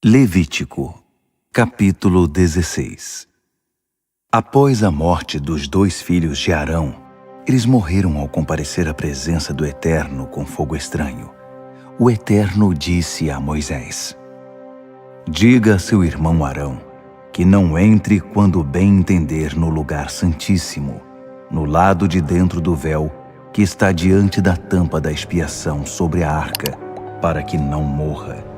Levítico, capítulo 16. Após a morte dos 2 filhos de Arão, eles morreram ao comparecer à presença do Eterno com fogo estranho. O Eterno disse a Moisés: diga a seu irmão Arão que não entre quando bem entender no lugar santíssimo, no lado de dentro do véu que está diante da tampa da expiação sobre a arca, para que não morra,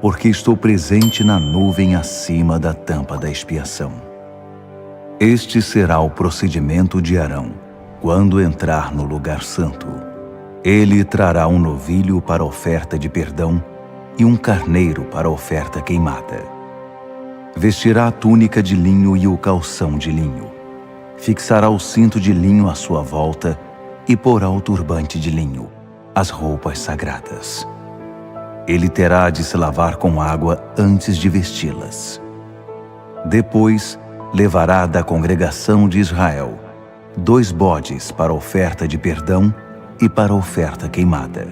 porque estou presente na nuvem acima da tampa da expiação. Este será o procedimento de Arão quando entrar no lugar santo. Ele trará um novilho para oferta de perdão e um carneiro para oferta queimada. Vestirá a túnica de linho e o calção de linho. Fixará o cinto de linho à sua volta e porá o turbante de linho, as roupas sagradas. Ele terá de se lavar com água antes de vesti-las. Depois, levará da congregação de Israel 2 bodes para oferta de perdão e para oferta queimada.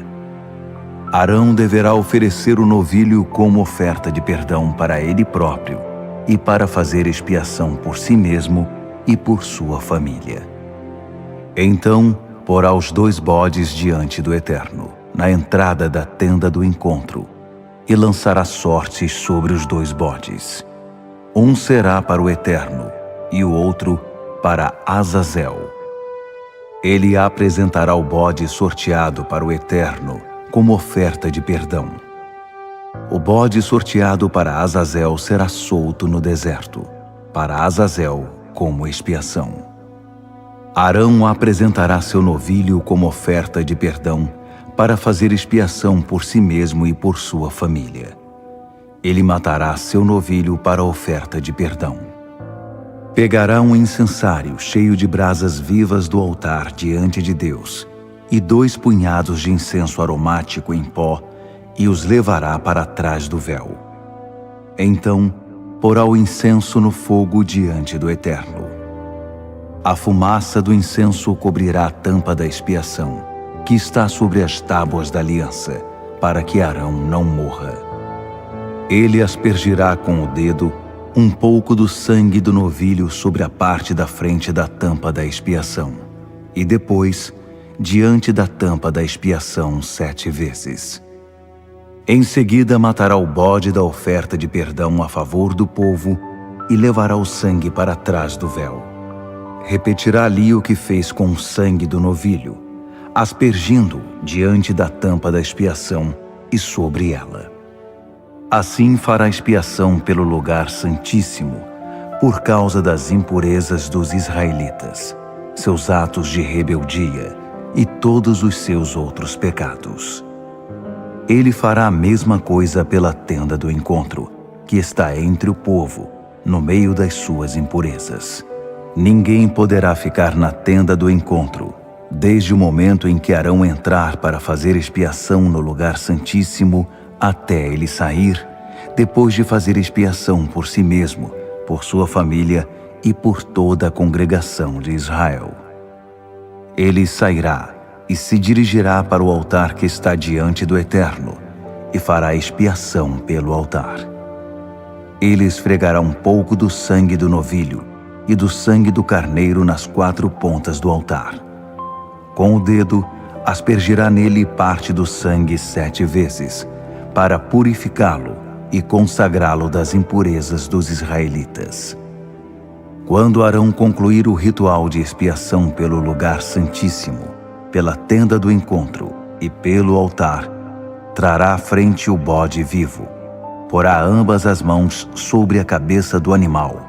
Arão deverá oferecer o novilho como oferta de perdão para ele próprio e para fazer expiação por si mesmo e por sua família. Então, porá os 2 bodes diante do Eterno, na entrada da tenda do encontro, e lançará sortes sobre os 2 bodes. Um será para o Eterno e o outro para Azazel. Ele apresentará o bode sorteado para o Eterno como oferta de perdão. O bode sorteado para Azazel será solto no deserto, para Azazel como expiação. Arão apresentará seu novilho como oferta de perdão para fazer expiação por si mesmo e por sua família. Ele matará seu novilho para a oferta de perdão. Pegará um incensário cheio de brasas vivas do altar diante de Deus e 2 punhados de incenso aromático em pó e os levará para trás do véu. Então, porá o incenso no fogo diante do Eterno. A fumaça do incenso cobrirá a tampa da expiação, que está sobre as tábuas da aliança, para que Arão não morra. Ele aspergirá com o dedo um pouco do sangue do novilho sobre a parte da frente da tampa da expiação, e depois, diante da tampa da expiação 7 vezes. Em seguida matará o bode da oferta de perdão a favor do povo e levará o sangue para trás do véu. Repetirá ali o que fez com o sangue do novilho, aspergindo diante da tampa da expiação e sobre ela. Assim fará expiação pelo lugar santíssimo, por causa das impurezas dos israelitas, seus atos de rebeldia e todos os seus outros pecados. Ele fará a mesma coisa pela tenda do encontro, que está entre o povo, no meio das suas impurezas. Ninguém poderá ficar na tenda do encontro, desde o momento em que Arão entrar para fazer expiação no lugar santíssimo até ele sair, depois de fazer expiação por si mesmo, por sua família e por toda a congregação de Israel. Ele sairá e se dirigirá para o altar que está diante do Eterno e fará expiação pelo altar. Ele esfregará um pouco do sangue do novilho e do sangue do carneiro nas 4 pontas do altar. Com o dedo, aspergirá nele parte do sangue 7 vezes, para purificá-lo e consagrá-lo das impurezas dos israelitas. Quando Arão concluir o ritual de expiação pelo lugar santíssimo, pela tenda do encontro e pelo altar, trará à frente o bode vivo, porá ambas as mãos sobre a cabeça do animal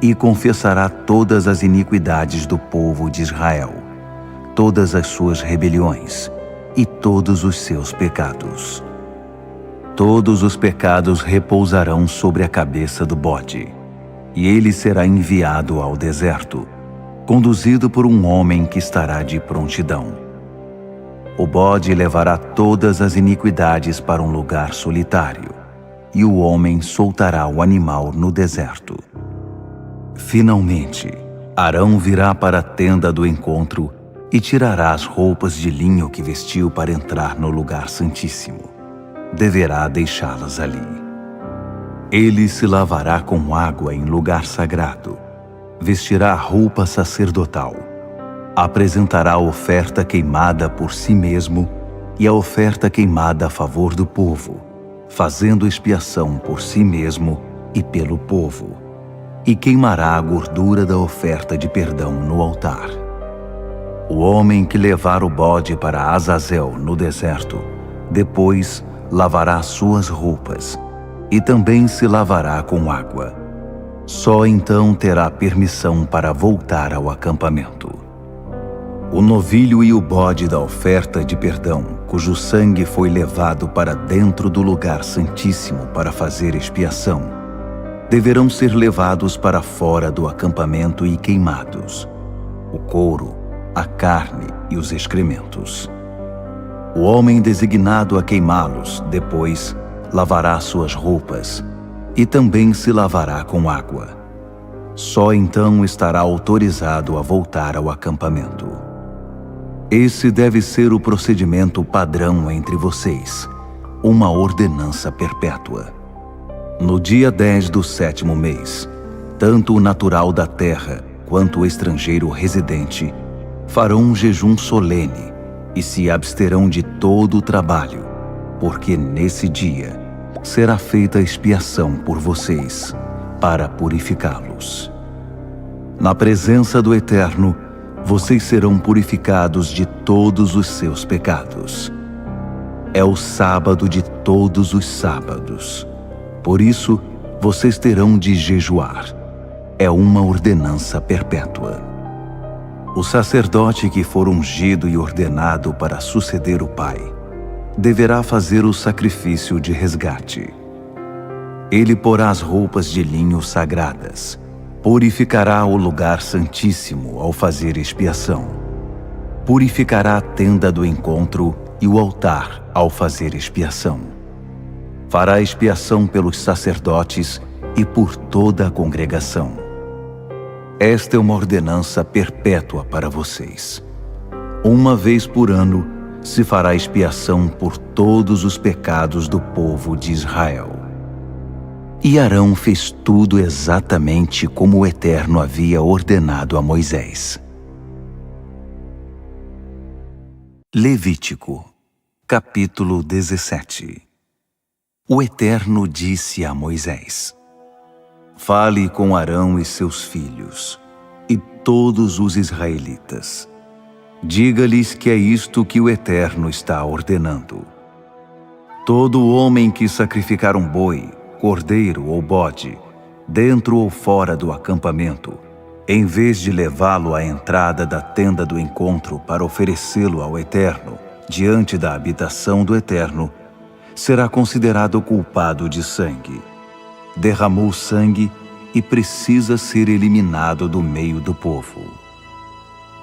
e confessará todas as iniquidades do povo de Israel, todas as suas rebeliões e todos os seus pecados. Todos os pecados repousarão sobre a cabeça do bode, e ele será enviado ao deserto, conduzido por um homem que estará de prontidão. O bode levará todas as iniquidades para um lugar solitário, e o homem soltará o animal no deserto. Finalmente, Arão virá para a tenda do encontro e tirará as roupas de linho que vestiu para entrar no lugar santíssimo. Deverá deixá-las ali. Ele se lavará com água em lugar sagrado, vestirá a roupa sacerdotal, apresentará a oferta queimada por si mesmo e a oferta queimada a favor do povo, fazendo expiação por si mesmo e pelo povo, e queimará a gordura da oferta de perdão no altar. O homem que levar o bode para Azazel no deserto, depois lavará suas roupas, e também se lavará com água. Só então terá permissão para voltar ao acampamento. O novilho e o bode da oferta de perdão, cujo sangue foi levado para dentro do lugar santíssimo para fazer expiação, deverão ser levados para fora do acampamento e queimados. O couro, a carne e os excrementos. O homem designado a queimá-los, depois, lavará suas roupas, e também se lavará com água. Só então estará autorizado a voltar ao acampamento. Esse deve ser o procedimento padrão entre vocês, uma ordenança perpétua. No dia 10 do 7º mês, tanto o natural da terra quanto o estrangeiro residente farão um jejum solene e se absterão de todo o trabalho, porque nesse dia será feita expiação por vocês, para purificá-los. Na presença do Eterno, vocês serão purificados de todos os seus pecados. É o sábado de todos os sábados. Por isso, vocês terão de jejuar. É uma ordenança perpétua. O sacerdote que for ungido e ordenado para suceder o pai, deverá fazer o sacrifício de resgate. Ele porá as roupas de linho sagradas, purificará o lugar santíssimo ao fazer expiação, purificará a tenda do encontro e o altar ao fazer expiação. Fará expiação pelos sacerdotes e por toda a congregação. Esta é uma ordenança perpétua para vocês. Uma vez por ano se fará expiação por todos os pecados do povo de Israel. E Arão fez tudo exatamente como o Eterno havia ordenado a Moisés. Levítico, capítulo 17. O Eterno disse a Moisés: Fale com Arão e seus filhos, e todos os israelitas. Diga-lhes que é isto que o Eterno está ordenando. Todo homem que sacrificar um boi, cordeiro ou bode, dentro ou fora do acampamento, em vez de levá-lo à entrada da tenda do encontro para oferecê-lo ao Eterno, diante da habitação do Eterno, será considerado culpado de sangue. Derramou sangue e precisa ser eliminado do meio do povo.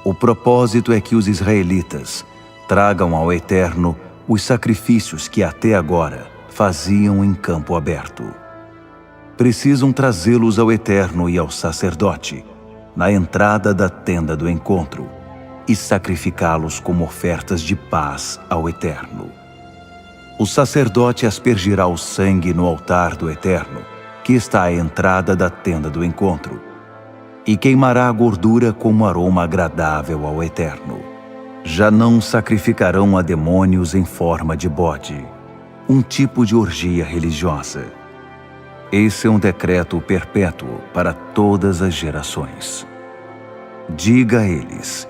O propósito é que os israelitas tragam ao Eterno os sacrifícios que até agora faziam em campo aberto. Precisam trazê-los ao Eterno e ao sacerdote, na entrada da tenda do encontro, e sacrificá-los como ofertas de paz ao Eterno. O sacerdote aspergirá o sangue no altar do Eterno, que está à entrada da tenda do encontro, e queimará a gordura como aroma agradável ao Eterno. Já não sacrificarão a demônios em forma de bode, um tipo de orgia religiosa. Esse é um decreto perpétuo para todas as gerações. Diga a eles: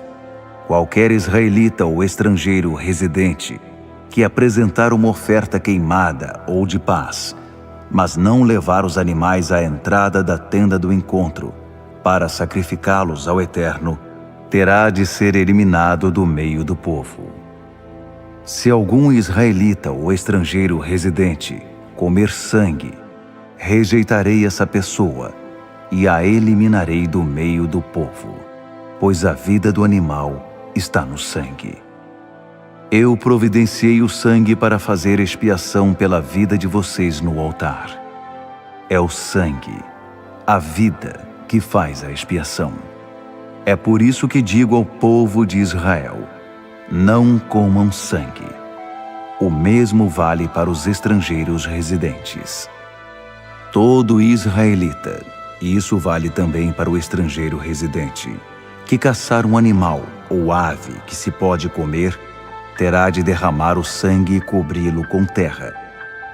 qualquer israelita ou estrangeiro residente que apresentar uma oferta queimada ou de paz, mas não levar os animais à entrada da tenda do encontro para sacrificá-los ao Eterno, terá de ser eliminado do meio do povo. Se algum israelita ou estrangeiro residente comer sangue, rejeitarei essa pessoa e a eliminarei do meio do povo, pois a vida do animal está no sangue. Eu providenciei o sangue para fazer expiação pela vida de vocês no altar. É o sangue, a vida, que faz a expiação. É por isso que digo ao povo de Israel: não comam sangue. O mesmo vale para os estrangeiros residentes. todo israelita, e isso vale também para o estrangeiro residente, que caçar um animal ou ave que se pode comer, terá de derramar o sangue e cobri-lo com terra,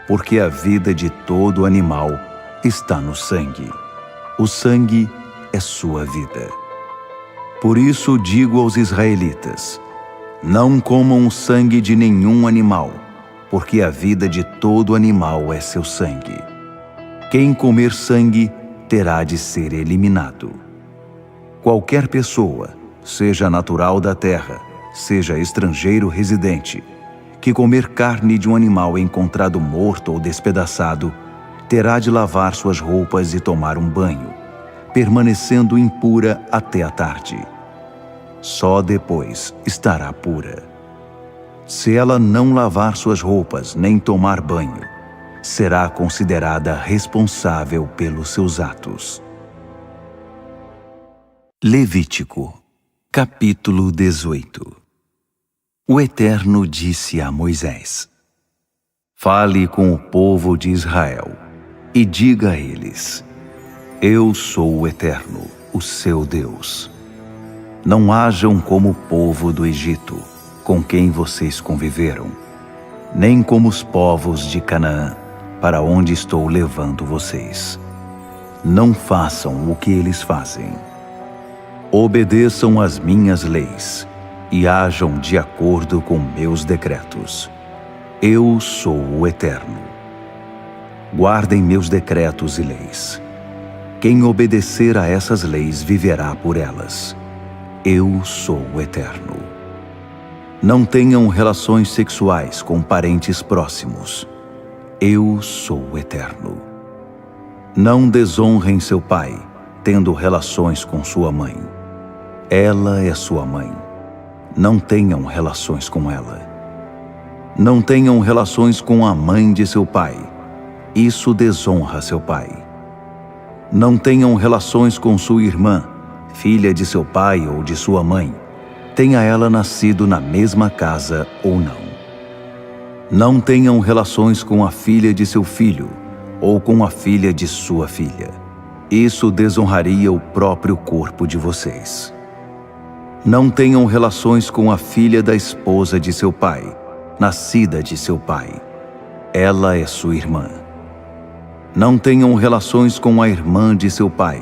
porque a vida de todo animal está no sangue. O sangue é sua vida. Por isso digo aos israelitas: não comam o sangue de nenhum animal, porque a vida de todo animal é seu sangue. Quem comer sangue terá de ser eliminado. Qualquer pessoa, seja natural da terra, seja estrangeiro residente, que comer carne de um animal encontrado morto ou despedaçado, terá de lavar suas roupas e tomar um banho, permanecendo impura até a tarde. Só depois estará pura. Se ela não lavar suas roupas nem tomar banho, será considerada responsável pelos seus atos. Levítico, capítulo 18. O Eterno disse a Moisés: fale com o povo de Israel e diga a eles: eu sou o Eterno, o seu Deus. Não hajam como o povo do Egito, com quem vocês conviveram, nem como os povos de Canaã, para onde estou levando vocês. Não façam o que eles fazem. Obedeçam às minhas leis e hajam de acordo com meus decretos. Eu sou o Eterno. Guardem meus decretos e leis. Quem obedecer a essas leis viverá por elas. Eu sou o Eterno. Não tenham relações sexuais com parentes próximos. Eu sou o Eterno. Não desonrem seu pai, tendo relações com sua mãe. Ela é sua mãe. Não tenham relações com ela. Não tenham relações com a mãe de seu pai. Isso desonra seu pai. Não tenham relações com sua irmã, filha de seu pai ou de sua mãe, tenha ela nascido na mesma casa ou não. Não tenham relações com a filha de seu filho ou com a filha de sua filha. Isso desonraria o próprio corpo de vocês. Não tenham relações com a filha da esposa de seu pai, nascida de seu pai. Ela é sua irmã. Não tenham relações com a irmã de seu pai.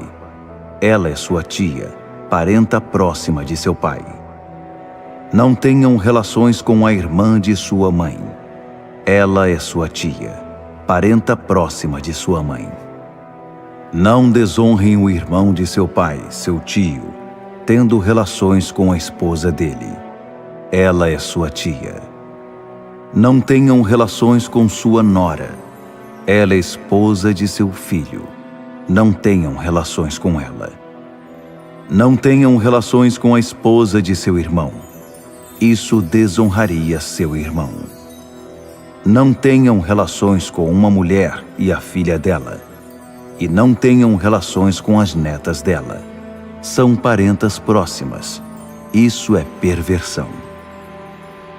Ela é sua tia, parenta próxima de seu pai. Não tenham relações com a irmã de sua mãe. Ela é sua tia, parenta próxima de sua mãe. Não desonrem o irmão de seu pai, seu tio, tendo relações com a esposa dele. Ela é sua tia. Não tenham relações com sua nora. Ela é esposa de seu filho. Não tenham relações com ela. Não tenham relações com a esposa de seu irmão. Isso desonraria seu irmão. Não tenham relações com uma mulher e a filha dela. E não tenham relações com as netas dela. São parentas próximas. Isso é perversão.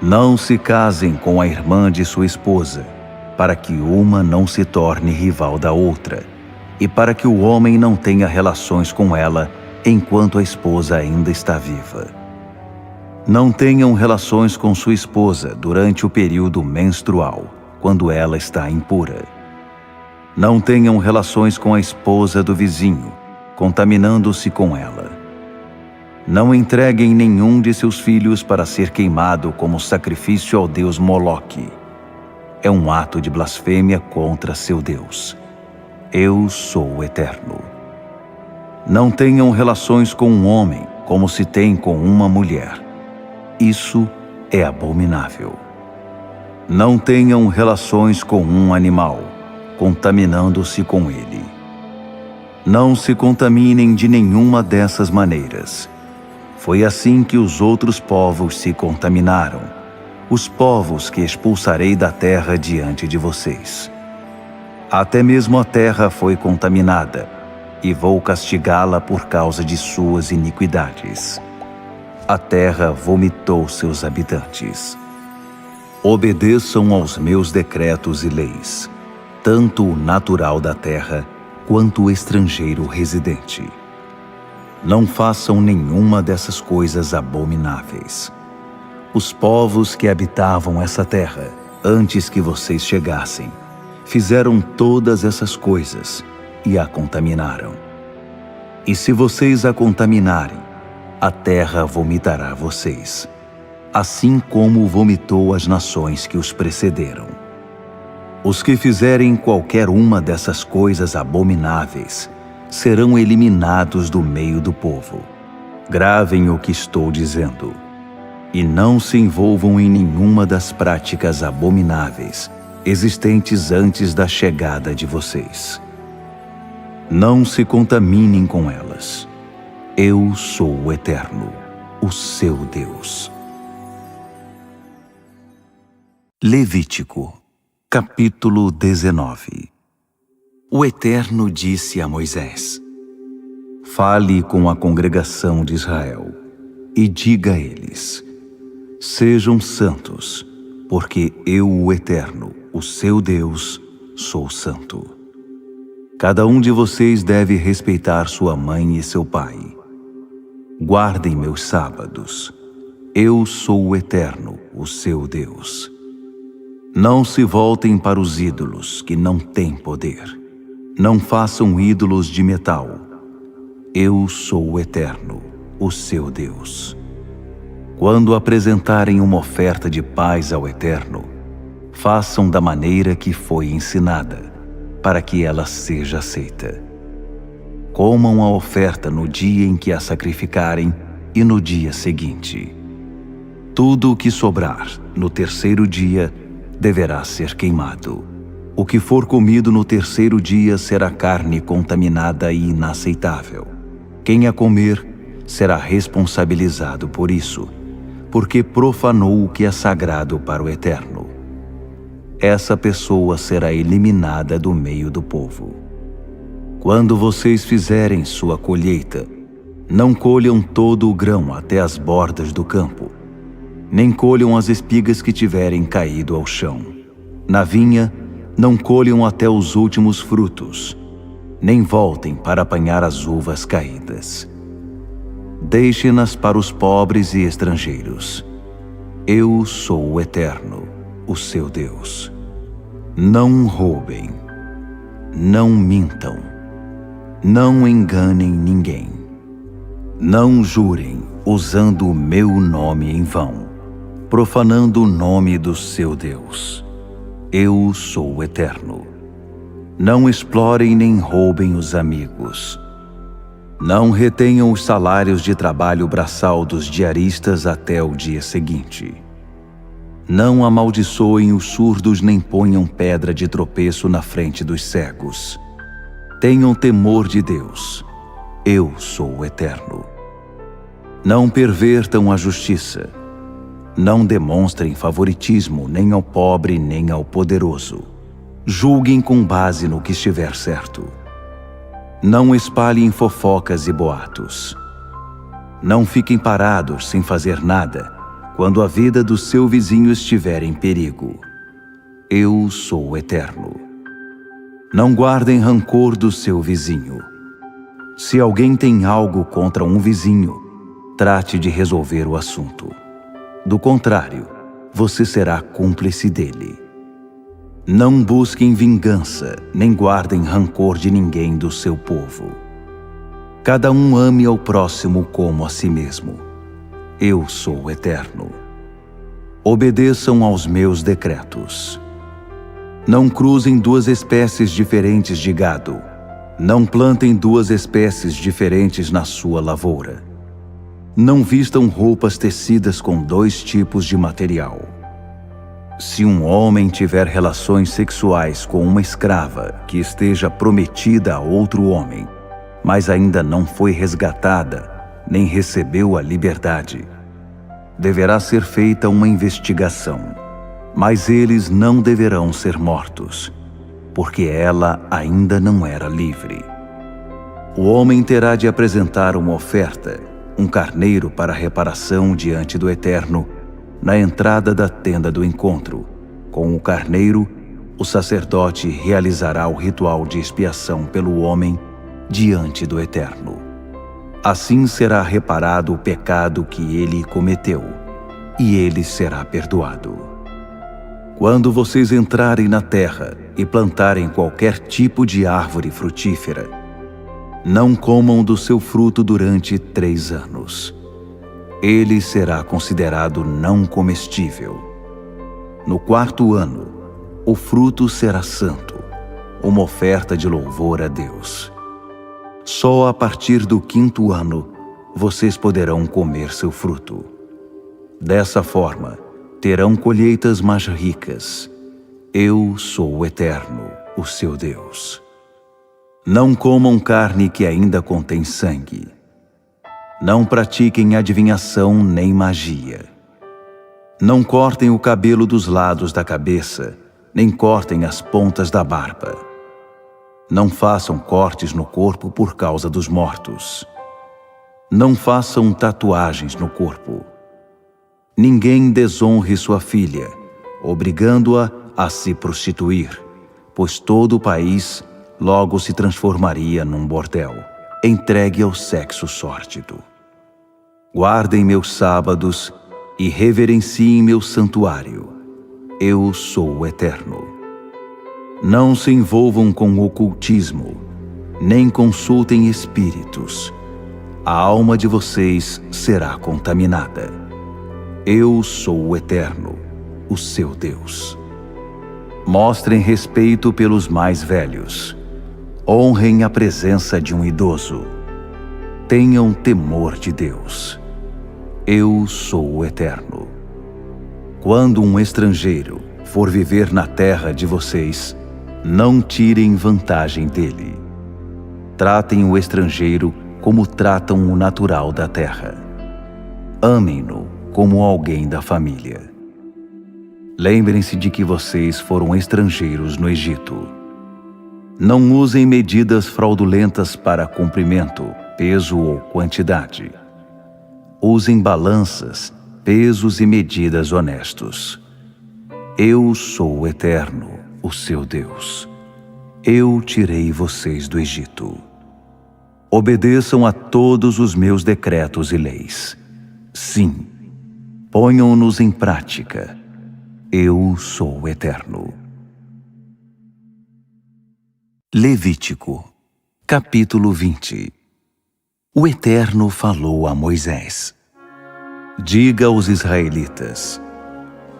Não se casem com a irmã de sua esposa, para que uma não se torne rival da outra, e para que o homem não tenha relações com ela enquanto a esposa ainda está viva. Não tenham relações com sua esposa durante o período menstrual, quando ela está impura. Não tenham relações com a esposa do vizinho, contaminando-se com ela. Não entreguem nenhum de seus filhos para ser queimado como sacrifício ao deus Moloque. É um ato de blasfêmia contra seu Deus. Eu sou o Eterno. Não tenham relações com um homem como se tem com uma mulher. Isso é abominável. Não tenham relações com um animal, contaminando-se com ele. Não se contaminem de nenhuma dessas maneiras. Foi assim que os outros povos se contaminaram, os povos que expulsarei da terra diante de vocês. Até mesmo a terra foi contaminada, e vou castigá-la por causa de suas iniquidades. A terra vomitou seus habitantes. Obedeçam aos meus decretos e leis. tanto o natural da terra quanto o estrangeiro residente. Não façam nenhuma dessas coisas abomináveis. Os povos que habitavam essa terra, antes que vocês chegassem, fizeram todas essas coisas e a contaminaram. E se vocês a contaminarem, a terra vomitará vocês, assim como vomitou as nações que os precederam. Os que fizerem qualquer uma dessas coisas abomináveis serão eliminados do meio do povo. Gravem o que estou dizendo, e não se envolvam em nenhuma das práticas abomináveis existentes antes da chegada de vocês. Não se contaminem com elas. Eu sou o Eterno, o seu Deus. Levítico, capítulo 19. O Eterno disse a Moisés: Fale com a congregação de Israel e diga a eles: Sejam santos, porque eu, o Eterno, o seu Deus, sou santo. Cada um de vocês deve respeitar sua mãe e seu pai. Guardem meus sábados. Eu sou o Eterno, o seu Deus. Não se voltem para os ídolos que não têm poder. Não façam ídolos de metal. Eu sou o Eterno, o seu Deus. Quando apresentarem uma oferta de paz ao Eterno, façam da maneira que foi ensinada, para que ela seja aceita. Comam a oferta no dia em que a sacrificarem e no dia seguinte. Tudo o que sobrar no terceiro dia deverá ser queimado. O que for comido no terceiro dia será carne contaminada e inaceitável. Quem a comer será responsabilizado por isso, porque profanou o que é sagrado para o Eterno. Essa pessoa será eliminada do meio do povo. Quando vocês fizerem sua colheita, não colham todo o grão até as bordas do campo, nem colham as espigas que tiverem caído ao chão. Na vinha, não colham até os últimos frutos, nem voltem para apanhar as uvas caídas. Deixem-nas para os pobres e estrangeiros. Eu sou o Eterno, o seu Deus. Não roubem, não mintam, não enganem ninguém. Não jurem usando o meu nome em vão, profanando o nome do seu Deus. Eu sou o Eterno. Não explorem nem roubem os amigos. Não retenham os salários de trabalho braçal dos diaristas até o dia seguinte. Não amaldiçoem os surdos nem ponham pedra de tropeço na frente dos cegos. Tenham temor de Deus. Eu sou o Eterno. Não pervertam a justiça. Não demonstrem favoritismo nem ao pobre nem ao poderoso. Julguem com base no que estiver certo. Não espalhem fofocas e boatos. Não fiquem parados sem fazer nada quando a vida do seu vizinho estiver em perigo. Eu sou o Eterno. Não guardem rancor do seu vizinho. Se alguém tem algo contra um vizinho, trate de resolver o assunto. Do contrário, você será cúmplice dele. Não busquem vingança, nem guardem rancor de ninguém do seu povo. Cada um ame ao próximo como a si mesmo. Eu sou o Eterno. Obedeçam aos meus decretos. Não cruzem duas espécies diferentes de gado. Não plantem duas espécies diferentes na sua lavoura. Não vistam roupas tecidas com dois tipos de material. Se um homem tiver relações sexuais com uma escrava que esteja prometida a outro homem, mas ainda não foi resgatada, nem recebeu a liberdade, deverá ser feita uma investigação, mas eles não deverão ser mortos, porque ela ainda não era livre. O homem terá de apresentar uma oferta, um carneiro para reparação diante do Eterno, na entrada da tenda do encontro, com o carneiro, o sacerdote realizará o ritual de expiação pelo homem diante do Eterno. Assim será reparado o pecado que ele cometeu, e ele será perdoado. Quando vocês entrarem na terra e plantarem qualquer tipo de árvore frutífera, não comam do seu fruto durante 3 anos. Ele será considerado não comestível. No 4º ano, o fruto será santo, uma oferta de louvor a Deus. Só a partir do 5º ano, vocês poderão comer seu fruto. Dessa forma, terão colheitas mais ricas. Eu sou o Eterno, o seu Deus. Não comam carne que ainda contém sangue. Não pratiquem adivinhação nem magia. Não cortem o cabelo dos lados da cabeça, nem cortem as pontas da barba. Não façam cortes no corpo por causa dos mortos. Não façam tatuagens no corpo. Ninguém desonre sua filha, obrigando-a a se prostituir, pois todo o país logo se transformaria num bordel, entregue ao sexo sórdido. Guardem meus sábados e reverenciem meu santuário. Eu sou o Eterno. Não se envolvam com ocultismo, nem consultem espíritos. A alma de vocês será contaminada. Eu sou o Eterno, o seu Deus. Mostrem respeito pelos mais velhos. Honrem a presença de um idoso. Tenham temor de Deus. Eu sou o Eterno. Quando um estrangeiro for viver na terra de vocês, não tirem vantagem dele. Tratem o estrangeiro como tratam o natural da terra. Amem-no como alguém da família. Lembrem-se de que vocês foram estrangeiros no Egito. Não usem medidas fraudulentas para comprimento, peso ou quantidade. Usem balanças, pesos e medidas honestos. Eu sou o Eterno, o seu Deus. Eu tirei vocês do Egito. Obedeçam a todos os meus decretos e leis. Sim, ponham-nos em prática. Eu sou o Eterno. Levítico, capítulo 20. O Eterno falou a Moisés: diga aos israelitas: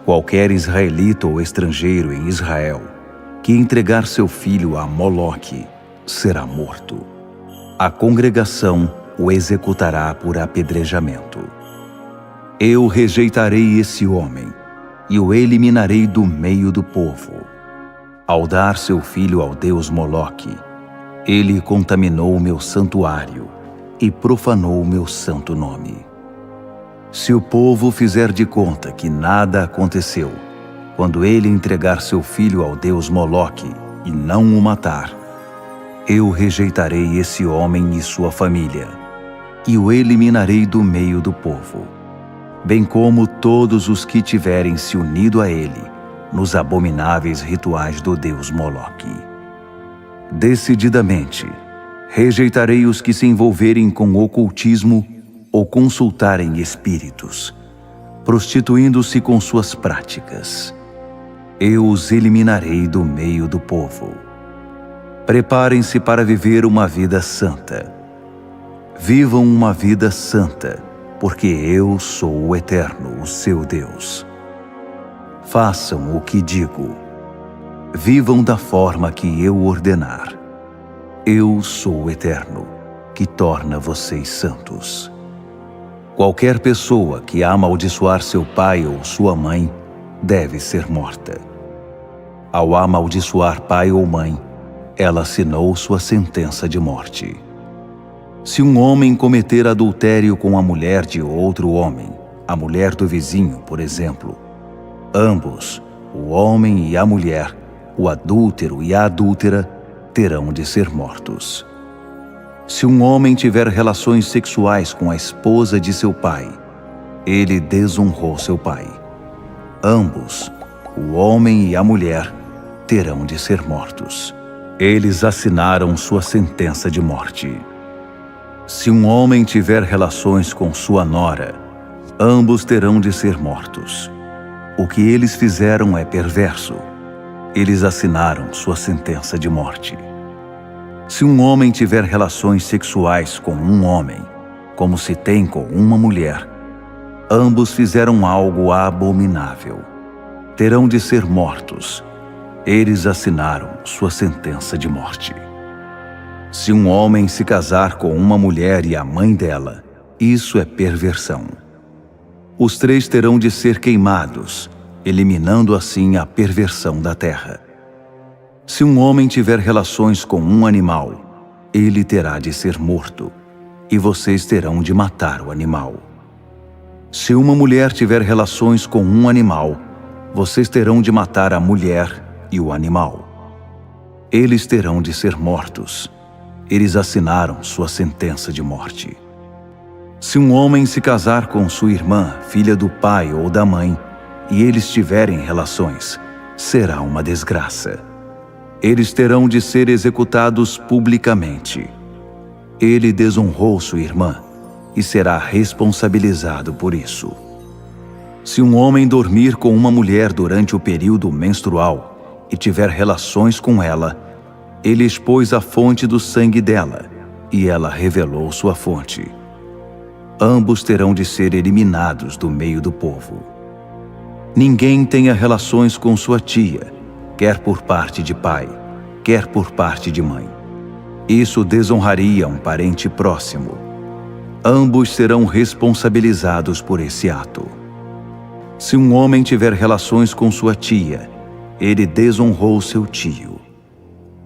qualquer israelita ou estrangeiro em Israel que entregar seu filho a Moloque será morto. A congregação o executará por apedrejamento. Eu rejeitarei esse homem e o eliminarei do meio do povo. Ao dar seu filho ao deus Moloque, ele contaminou o meu santuário e profanou o meu santo nome. Se o povo fizer de conta que nada aconteceu, quando ele entregar seu filho ao deus Moloque e não o matar, eu rejeitarei esse homem e sua família, e o eliminarei do meio do povo, bem como todos os que tiverem se unido a ele nos abomináveis rituais do deus Moloque. Decididamente, rejeitarei os que se envolverem com ocultismo ou consultarem espíritos, prostituindo-se com suas práticas. Eu os eliminarei do meio do povo. Preparem-se para viver uma vida santa. Vivam uma vida santa, porque eu sou o Eterno, o seu Deus. Façam o que digo. Vivam da forma que eu ordenar. Eu sou o Eterno, que torna vocês santos. Qualquer pessoa que amaldiçoar seu pai ou sua mãe deve ser morta. Ao amaldiçoar pai ou mãe, ela assinou sua sentença de morte. Se um homem cometer adultério com a mulher de outro homem, a mulher do vizinho, por exemplo, ambos, o homem e a mulher, o adúltero e a adúltera, terão de ser mortos. Se um homem tiver relações sexuais com a esposa de seu pai, ele desonrou seu pai. Ambos, o homem e a mulher, terão de ser mortos. Eles assinaram sua sentença de morte. Se um homem tiver relações com sua nora, ambos terão de ser mortos. O que eles fizeram é perverso. Eles assinaram sua sentença de morte. Se um homem tiver relações sexuais com um homem, como se tem com uma mulher, ambos fizeram algo abominável. Terão de ser mortos. Eles assinaram sua sentença de morte. Se um homem se casar com uma mulher e a mãe dela, isso é perversão. Os três terão de ser queimados, eliminando assim a perversão da terra. Se um homem tiver relações com um animal, ele terá de ser morto, e vocês terão de matar o animal. Se uma mulher tiver relações com um animal, vocês terão de matar a mulher e o animal. Eles terão de ser mortos. Eles assinaram sua sentença de morte. Se um homem se casar com sua irmã, filha do pai ou da mãe, e eles tiverem relações, será uma desgraça. Eles terão de ser executados publicamente. Ele desonrou sua irmã e será responsabilizado por isso. Se um homem dormir com uma mulher durante o período menstrual e tiver relações com ela, ele expôs a fonte do sangue dela, e ela revelou sua fonte. Ambos terão de ser eliminados do meio do povo. Ninguém tenha relações com sua tia, quer por parte de pai, quer por parte de mãe. Isso desonraria um parente próximo. Ambos serão responsabilizados por esse ato. Se um homem tiver relações com sua tia, ele desonrou seu tio.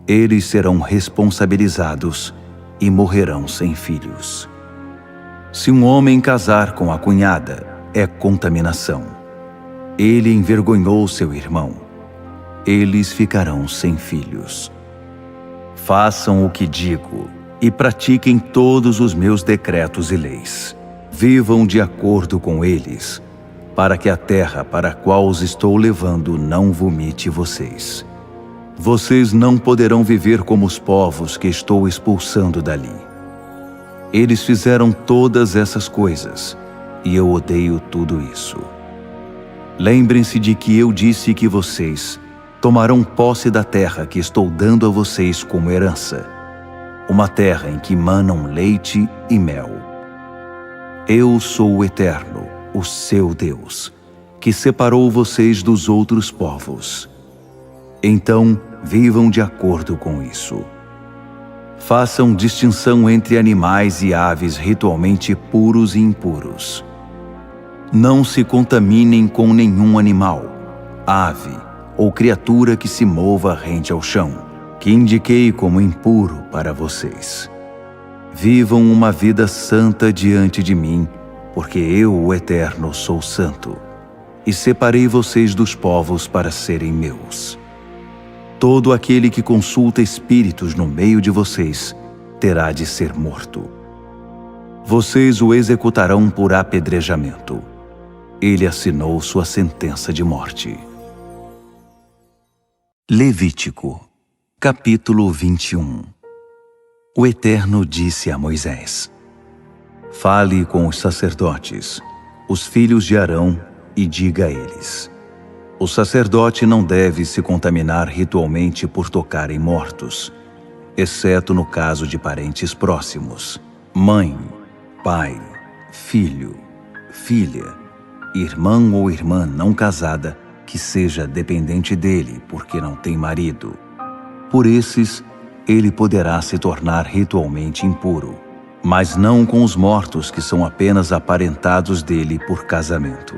Eles serão responsabilizados e morrerão sem filhos. Se um homem casar com a cunhada, é contaminação. Ele envergonhou seu irmão. Eles ficarão sem filhos. Façam o que digo e pratiquem todos os meus decretos e leis. Vivam de acordo com eles, para que a terra para a qual os estou levando não vomite vocês. Vocês não poderão viver como os povos que estou expulsando dali. Eles fizeram todas essas coisas, e eu odeio tudo isso. Lembrem-se de que eu disse que vocês tomarão posse da terra que estou dando a vocês como herança, uma terra em que manam leite e mel. Eu sou o Eterno, o seu Deus, que separou vocês dos outros povos. Então, vivam de acordo com isso. Façam distinção entre animais e aves ritualmente puros e impuros. Não se contaminem com nenhum animal, ave ou criatura que se mova rente ao chão, que indiquei como impuro para vocês. Vivam uma vida santa diante de mim, porque eu, o Eterno, sou santo, e separei vocês dos povos para serem meus. Todo aquele que consulta espíritos no meio de vocês terá de ser morto. Vocês o executarão por apedrejamento. Ele assinou sua sentença de morte. Levítico, capítulo 21. O Eterno disse a Moisés: Fale com os sacerdotes, os filhos de Arão, e diga a eles: o sacerdote não deve se contaminar ritualmente por tocar em mortos, exceto no caso de parentes próximos, mãe, pai, filho, filha, irmão ou irmã não casada que seja dependente dele porque não tem marido. Por esses, ele poderá se tornar ritualmente impuro, mas não com os mortos que são apenas aparentados dele por casamento.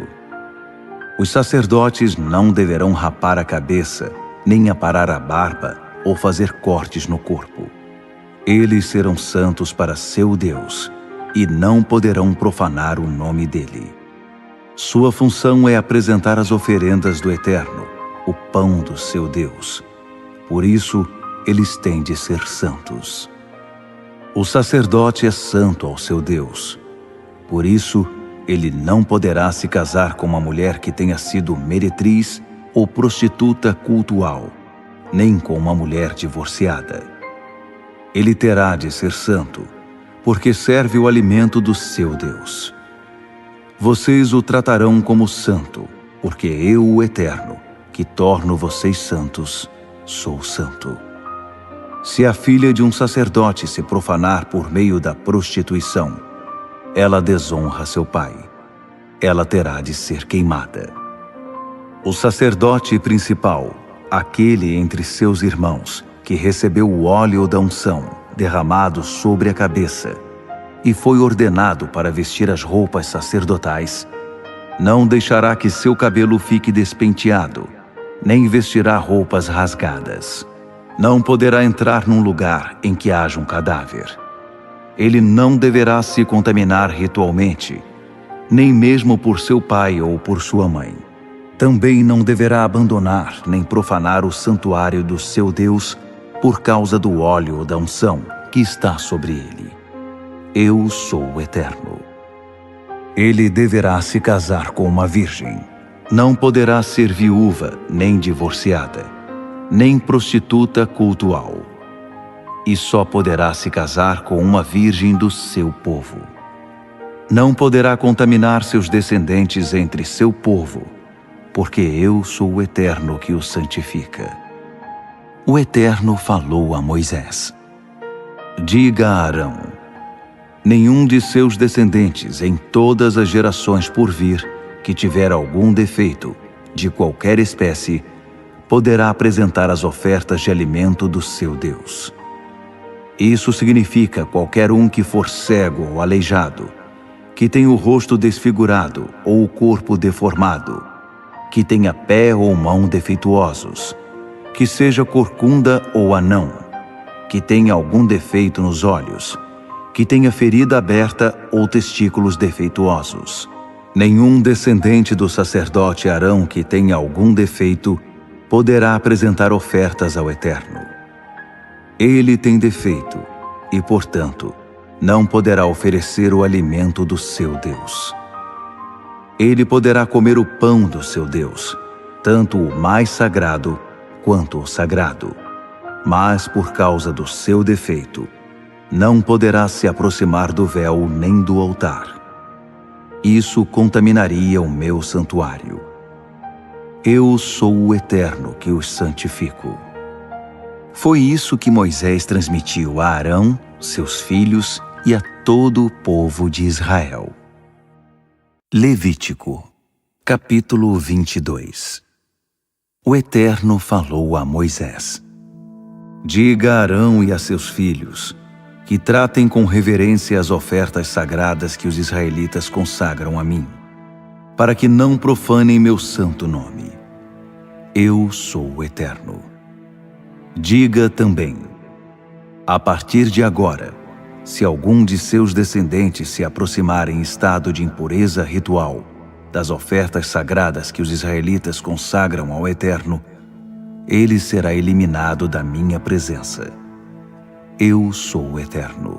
Os sacerdotes não deverão rapar a cabeça, nem aparar a barba ou fazer cortes no corpo. Eles serão santos para seu Deus e não poderão profanar o nome dele. Sua função é apresentar as oferendas do Eterno, o pão do seu Deus. Por isso, eles têm de ser santos. O sacerdote é santo ao seu Deus. Por isso, ele não poderá se casar com uma mulher que tenha sido meretriz ou prostituta cultual, nem com uma mulher divorciada. Ele terá de ser santo, porque serve o alimento do seu Deus. Vocês o tratarão como santo, porque eu, o Eterno, que torno vocês santos, sou santo. Se a filha de um sacerdote se profanar por meio da prostituição, ela desonra seu pai. Ela terá de ser queimada. O sacerdote principal, aquele entre seus irmãos, que recebeu o óleo da unção derramado sobre a cabeça e foi ordenado para vestir as roupas sacerdotais, não deixará que seu cabelo fique despenteado, nem vestirá roupas rasgadas. Não poderá entrar num lugar em que haja um cadáver. Ele não deverá se contaminar ritualmente, nem mesmo por seu pai ou por sua mãe. Também não deverá abandonar nem profanar o santuário do seu Deus por causa do óleo da unção que está sobre ele. Eu sou o Eterno. Ele deverá se casar com uma virgem. Não poderá ser viúva, nem divorciada, nem prostituta cultual. E só poderá se casar com uma virgem do seu povo. Não poderá contaminar seus descendentes entre seu povo, porque eu sou o Eterno que os santifica. O Eterno falou a Moisés: diga a Arão: nenhum de seus descendentes em todas as gerações por vir que tiver algum defeito, de qualquer espécie, poderá apresentar as ofertas de alimento do seu Deus. Isso significa qualquer um que for cego ou aleijado, que tenha o rosto desfigurado ou o corpo deformado, que tenha pé ou mão defeituosos, que seja corcunda ou anão, que tenha algum defeito nos olhos, que tenha ferida aberta ou testículos defeituosos. Nenhum descendente do sacerdote Arão que tenha algum defeito poderá apresentar ofertas ao Eterno. Ele tem defeito e, portanto, não poderá oferecer o alimento do seu Deus. Ele poderá comer o pão do seu Deus, tanto o mais sagrado quanto o sagrado, mas por causa do seu defeito, não poderá se aproximar do véu nem do altar. Isso contaminaria o meu santuário. Eu sou o Eterno que os santifico. Foi isso que Moisés transmitiu a Arão, seus filhos e a todo o povo de Israel. Levítico, capítulo 22. O Eterno falou a Moisés: diga a Arão e a seus filhos que tratem com reverência as ofertas sagradas que os israelitas consagram a mim, para que não profanem meu santo nome. Eu sou o Eterno. Diga também: a partir de agora, se algum de seus descendentes se aproximar em estado de impureza ritual das ofertas sagradas que os israelitas consagram ao Eterno, ele será eliminado da minha presença. Eu sou o Eterno.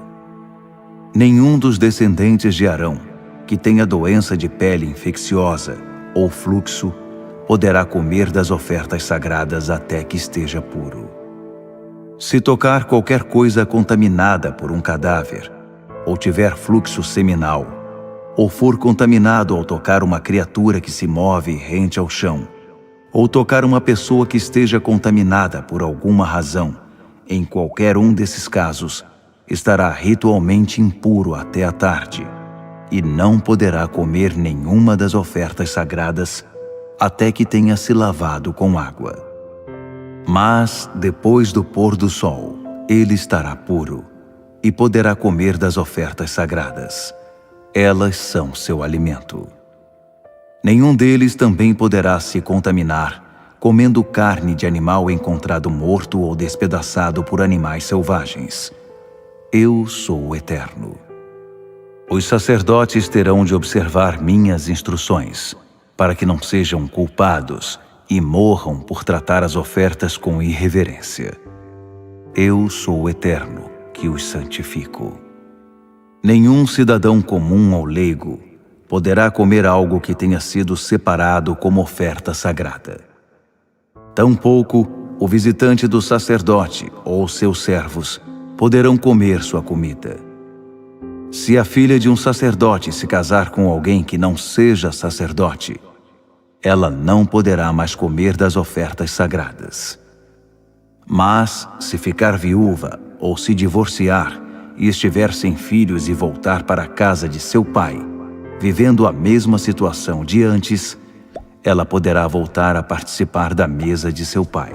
Nenhum dos descendentes de Arão que tenha doença de pele infecciosa ou fluxo poderá comer das ofertas sagradas até que esteja puro. Se tocar qualquer coisa contaminada por um cadáver, ou tiver fluxo seminal, ou for contaminado ao tocar uma criatura que se move rente ao chão, ou tocar uma pessoa que esteja contaminada por alguma razão, em qualquer um desses casos, estará ritualmente impuro até a tarde, e não poderá comer nenhuma das ofertas sagradas até que tenha se lavado com água. Mas, depois do pôr do sol, ele estará puro e poderá comer das ofertas sagradas. Elas são seu alimento. Nenhum deles também poderá se contaminar comendo carne de animal encontrado morto ou despedaçado por animais selvagens. Eu sou o Eterno. Os sacerdotes terão de observar minhas instruções, para que não sejam culpados e morram por tratar as ofertas com irreverência. Eu sou o Eterno que os santifico. Nenhum cidadão comum ou leigo poderá comer algo que tenha sido separado como oferta sagrada. Tampouco o visitante do sacerdote ou seus servos poderão comer sua comida. Se a filha de um sacerdote se casar com alguém que não seja sacerdote, ela não poderá mais comer das ofertas sagradas. Mas, se ficar viúva ou se divorciar e estiver sem filhos e voltar para a casa de seu pai, vivendo a mesma situação de antes, ela poderá voltar a participar da mesa de seu pai.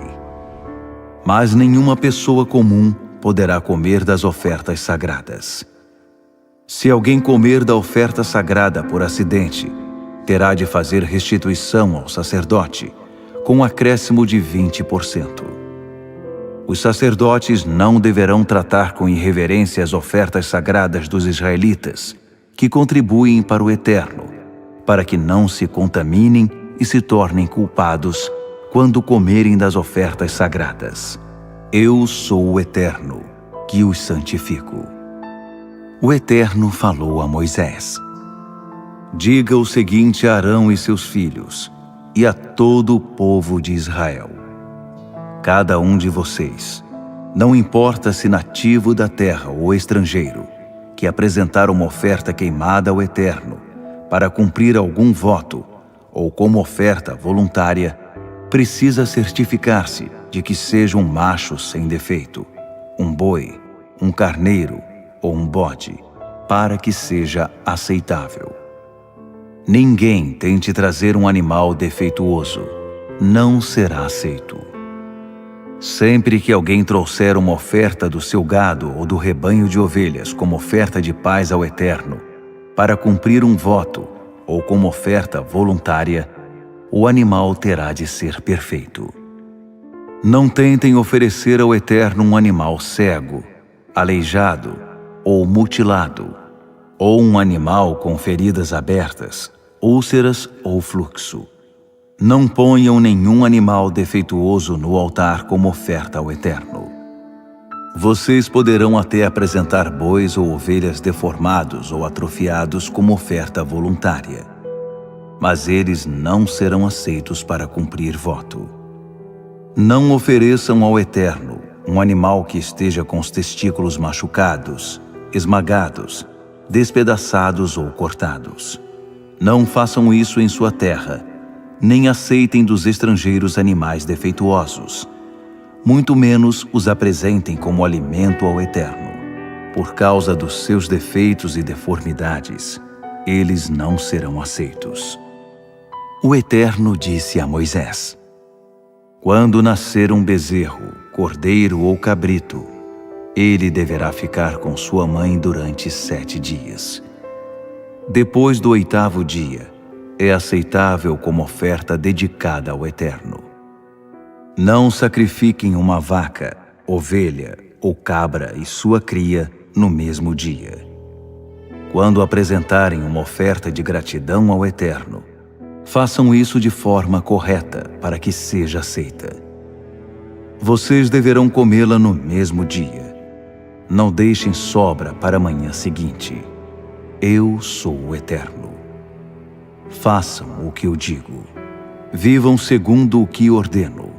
Mas nenhuma pessoa comum poderá comer das ofertas sagradas. Se alguém comer da oferta sagrada por acidente, terá de fazer restituição ao sacerdote, com um acréscimo de 20%. Os sacerdotes não deverão tratar com irreverência as ofertas sagradas dos israelitas, que contribuem para o Eterno, para que não se contaminem e se tornem culpados quando comerem das ofertas sagradas. Eu sou o Eterno, que os santifico. O Eterno falou a Moisés: diga o seguinte a Arão e seus filhos, e a todo o povo de Israel: cada um de vocês, não importa se nativo da terra ou estrangeiro, que apresentar uma oferta queimada ao Eterno para cumprir algum voto ou como oferta voluntária, precisa certificar-se de que seja um macho sem defeito, um boi, um carneiro ou um bode, para que seja aceitável. Ninguém tente trazer um animal defeituoso, não será aceito. Sempre que alguém trouxer uma oferta do seu gado ou do rebanho de ovelhas como oferta de paz ao Eterno, para cumprir um voto ou como oferta voluntária, o animal terá de ser perfeito. Não tentem oferecer ao Eterno um animal cego, aleijado ou mutilado, ou um animal com feridas abertas, úlceras ou fluxo. Não ponham nenhum animal defeituoso no altar como oferta ao Eterno. Vocês poderão até apresentar bois ou ovelhas deformados ou atrofiados como oferta voluntária, mas eles não serão aceitos para cumprir voto. Não ofereçam ao Eterno um animal que esteja com os testículos machucados, esmagados, despedaçados ou cortados. Não façam isso em sua terra, nem aceitem dos estrangeiros animais defeituosos, muito menos os apresentem como alimento ao Eterno. Por causa dos seus defeitos e deformidades, eles não serão aceitos. O Eterno disse a Moisés: quando nascer um bezerro, cordeiro ou cabrito, ele deverá ficar com sua mãe durante 7 dias. Depois do 8º dia, é aceitável como oferta dedicada ao Eterno. Não sacrifiquem uma vaca, ovelha ou cabra e sua cria no mesmo dia. Quando apresentarem uma oferta de gratidão ao Eterno, façam isso de forma correta para que seja aceita. Vocês deverão comê-la no mesmo dia. Não deixem sobra para a manhã seguinte. Eu sou o Eterno. Façam o que eu digo. Vivam segundo o que ordeno.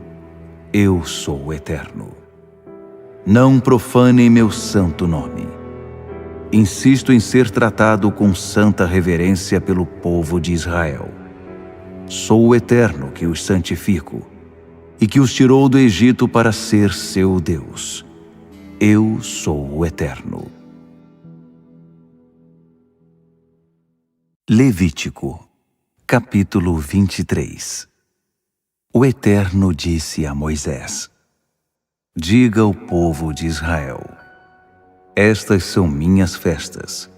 Eu sou o Eterno. Não profanem meu santo nome. Insisto em ser tratado com santa reverência pelo povo de Israel. Sou o Eterno que os santifico e que os tirou do Egito para ser seu Deus. Eu sou o Eterno. Levítico, capítulo 23. O Eterno disse a Moisés: diga ao povo de Israel: estas são minhas festas,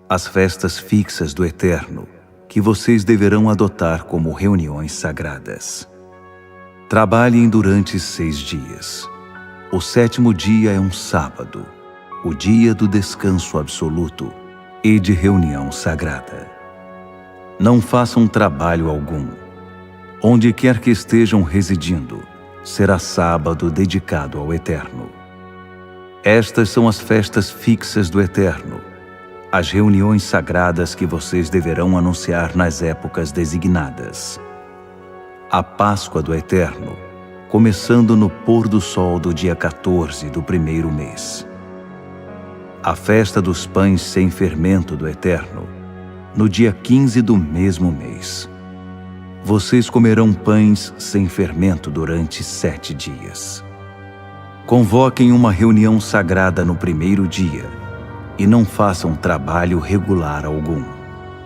as festas fixas do Eterno, que vocês deverão adotar como reuniões sagradas. Trabalhem durante 6 dias. O 7º dia é um sábado, o dia do descanso absoluto e de reunião sagrada. Não façam trabalho algum. Onde quer que estejam residindo, será sábado dedicado ao Eterno. Estas são as festas fixas do Eterno, as reuniões sagradas que vocês deverão anunciar nas épocas designadas. A Páscoa do Eterno, começando no pôr do sol do dia 14 do primeiro mês. A festa dos pães sem fermento do Eterno, no dia 15 do mesmo mês. Vocês comerão pães sem fermento durante 7 dias. Convoquem uma reunião sagrada no primeiro dia e não façam trabalho regular algum.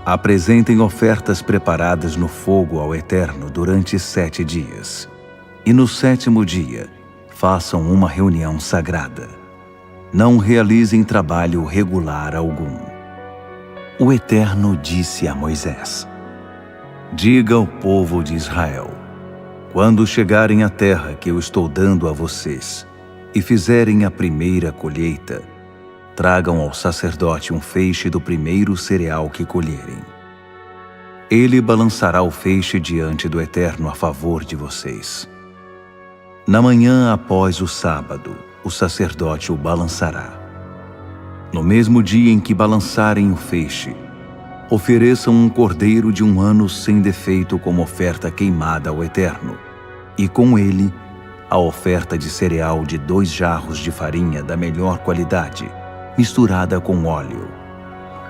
Apresentem ofertas preparadas no fogo ao Eterno durante 7 dias. E no 7º dia, façam uma reunião sagrada. Não realizem trabalho regular algum. O Eterno disse a Moisés: diga ao povo de Israel: quando chegarem à terra que eu estou dando a vocês e fizerem a primeira colheita, tragam ao sacerdote um feixe do primeiro cereal que colherem. Ele balançará o feixe diante do Eterno a favor de vocês. Na manhã após o sábado, o sacerdote o balançará. No mesmo dia em que balançarem o feixe, ofereçam um cordeiro de 1 ano sem defeito como oferta queimada ao Eterno, e com ele a oferta de cereal de 2 jarros de farinha da melhor qualidade, misturada com óleo,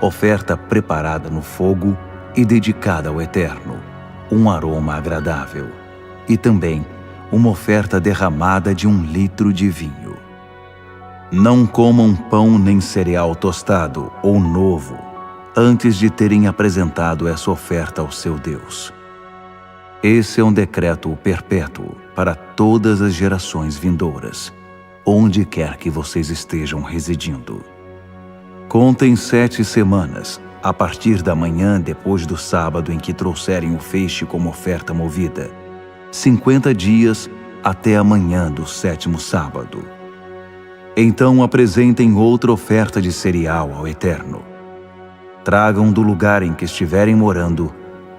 oferta preparada no fogo e dedicada ao Eterno, um aroma agradável, e também uma oferta derramada de 1 litro de vinho. Não comam pão nem cereal tostado ou novo antes de terem apresentado essa oferta ao seu Deus. Esse é um decreto perpétuo para todas as gerações vindouras, onde quer que vocês estejam residindo. Contem 7 semanas, a partir da manhã depois do sábado em que trouxerem o feixe como oferta movida, 50 dias até a manhã do 7º sábado. Então apresentem outra oferta de cereal ao Eterno. Tragam do lugar em que estiverem morando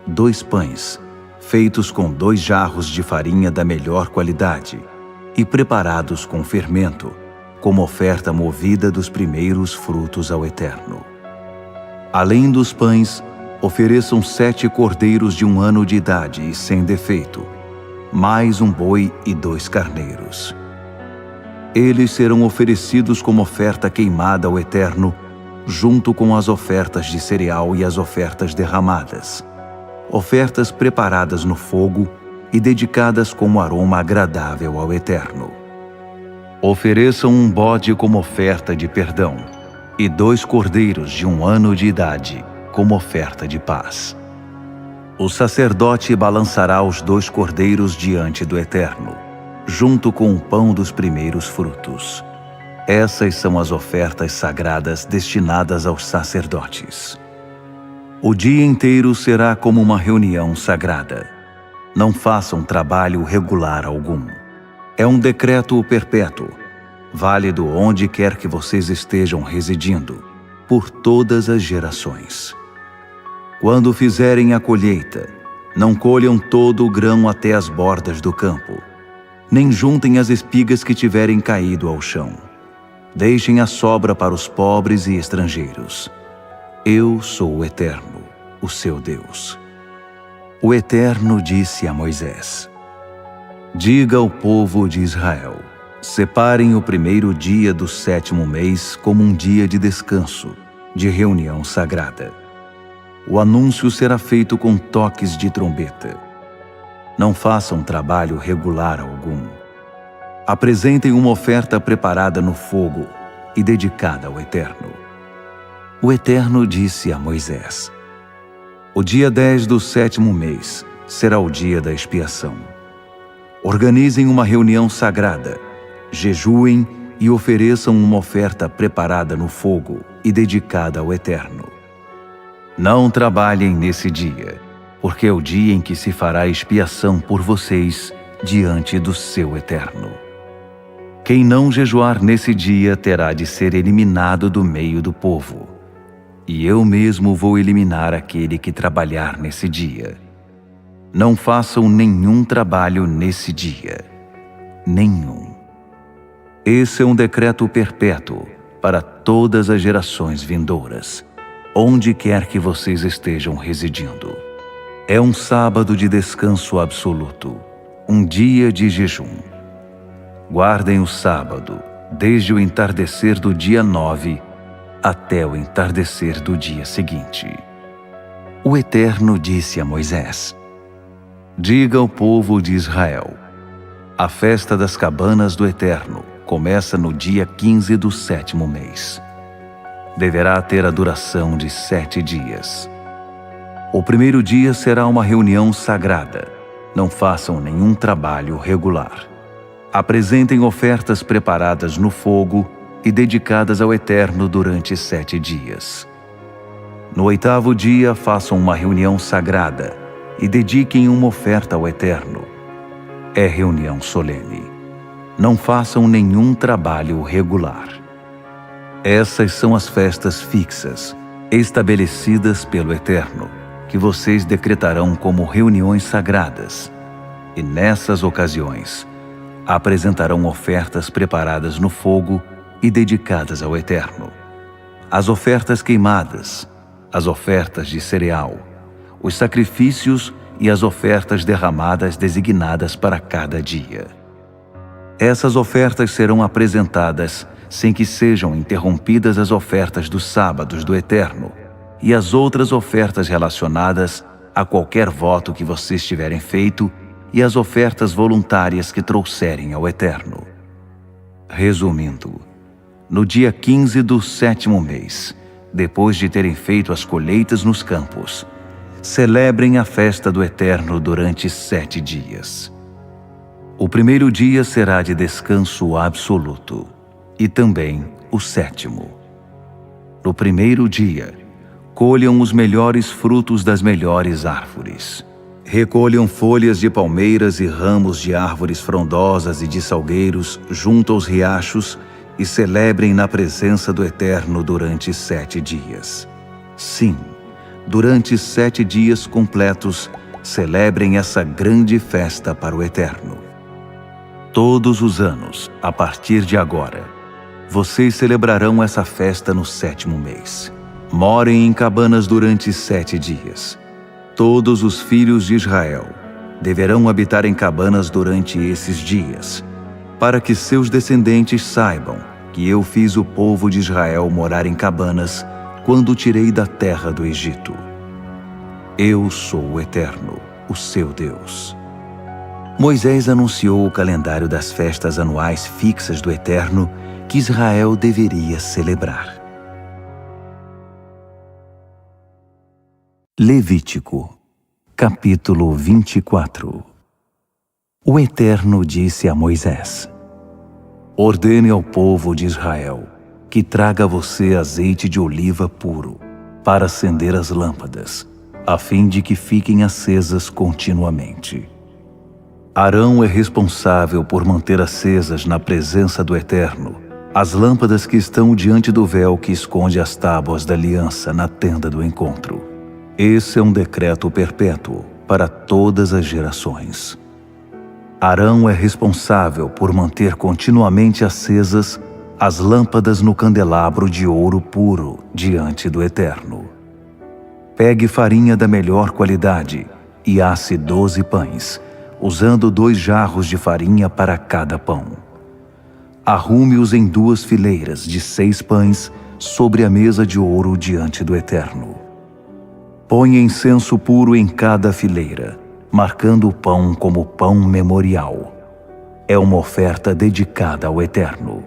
2 pães, feitos com 2 jarros de farinha da melhor qualidade e preparados com fermento, como oferta movida dos primeiros frutos ao Eterno. Além dos pães, ofereçam 7 cordeiros de 1 ano de idade e sem defeito, mais um boi e 2 carneiros. Eles serão oferecidos como oferta queimada ao Eterno, junto com as ofertas de cereal e as ofertas derramadas, ofertas preparadas no fogo e dedicadas como aroma agradável ao Eterno. Ofereçam um bode como oferta de perdão e 2 cordeiros de 1 ano de idade como oferta de paz. O sacerdote balançará os 2 cordeiros diante do Eterno, junto com o pão dos primeiros frutos. Essas são as ofertas sagradas destinadas aos sacerdotes. O dia inteiro será como uma reunião sagrada. Não façam trabalho regular algum. É um decreto perpétuo, válido onde quer que vocês estejam residindo, por todas as gerações. Quando fizerem a colheita, não colham todo o grão até as bordas do campo, nem juntem as espigas que tiverem caído ao chão. Deixem a sobra para os pobres e estrangeiros. Eu sou o Eterno, o seu Deus. O Eterno disse a Moisés: diga ao povo de Israel: separem o primeiro dia do 7º mês como um dia de descanso, de reunião sagrada. O anúncio será feito com toques de trombeta. Não façam trabalho regular algum. Apresentem uma oferta preparada no fogo e dedicada ao Eterno. O Eterno disse a Moisés: o dia 10 do 7º mês será o dia da expiação. Organizem uma reunião sagrada, jejuem e ofereçam uma oferta preparada no fogo e dedicada ao Eterno. Não trabalhem nesse dia, porque é o dia em que se fará expiação por vocês diante do seu Eterno. Quem não jejuar nesse dia terá de ser eliminado do meio do povo, e eu mesmo vou eliminar aquele que trabalhar nesse dia. Não façam nenhum trabalho nesse dia, nenhum. Esse é um decreto perpétuo para todas as gerações vindouras, onde quer que vocês estejam residindo. É um sábado de descanso absoluto, um dia de jejum. Guardem o sábado, desde o entardecer do dia 9 até o entardecer do dia seguinte. O Eterno disse a Moisés: diga ao povo de Israel: a festa das cabanas do Eterno começa no dia 15 do 7º mês. Deverá ter a duração de 7 dias. O primeiro dia será uma reunião sagrada. Não façam nenhum trabalho regular. Apresentem ofertas preparadas no fogo e dedicadas ao Eterno durante 7 dias. No 8º dia, façam uma reunião sagrada e dediquem uma oferta ao Eterno. É reunião solene. Não façam nenhum trabalho regular. Essas são as festas fixas, estabelecidas pelo Eterno, que vocês decretarão como reuniões sagradas. E nessas ocasiões, apresentarão ofertas preparadas no fogo e dedicadas ao Eterno. As ofertas queimadas, as ofertas de cereal, os sacrifícios e as ofertas derramadas designadas para cada dia. Essas ofertas serão apresentadas sem que sejam interrompidas as ofertas dos sábados do Eterno e as outras ofertas relacionadas a qualquer voto que vocês tiverem feito e as ofertas voluntárias que trouxerem ao Eterno. Resumindo, no dia 15 do 7º mês, depois de terem feito as colheitas nos campos, celebrem a festa do Eterno durante 7 dias. O primeiro dia será de descanso absoluto, e também o 7º. No primeiro dia, colham os melhores frutos das melhores árvores. Recolham folhas de palmeiras e ramos de árvores frondosas e de salgueiros junto aos riachos e celebrem na presença do Eterno durante 7 dias. Sim, durante 7 dias completos, celebrem essa grande festa para o Eterno. Todos os anos, a partir de agora, vocês celebrarão essa festa no 7º mês. Morem em cabanas durante 7 dias. Todos os filhos de Israel deverão habitar em cabanas durante esses dias, para que seus descendentes saibam que eu fiz o povo de Israel morar em cabanas quando o tirei da terra do Egito. Eu sou o Eterno, o seu Deus. Moisés anunciou o calendário das festas anuais fixas do Eterno que Israel deveria celebrar. Levítico, capítulo 24. O Eterno disse a Moisés: ordene ao povo de Israel que traga a você azeite de oliva puro para acender as lâmpadas, a fim de que fiquem acesas continuamente. Arão é responsável por manter acesas na presença do Eterno as lâmpadas que estão diante do véu que esconde as tábuas da aliança na tenda do encontro. Esse é um decreto perpétuo para todas as gerações. Arão é responsável por manter continuamente acesas as lâmpadas no candelabro de ouro puro diante do Eterno. Pegue farinha da melhor qualidade e asse 12 pães, usando 2 jarros de farinha para cada pão. Arrume-os em 2 fileiras de 6 pães sobre a mesa de ouro diante do Eterno. Ponha incenso puro em cada fileira, marcando o pão como pão memorial. É uma oferta dedicada ao Eterno.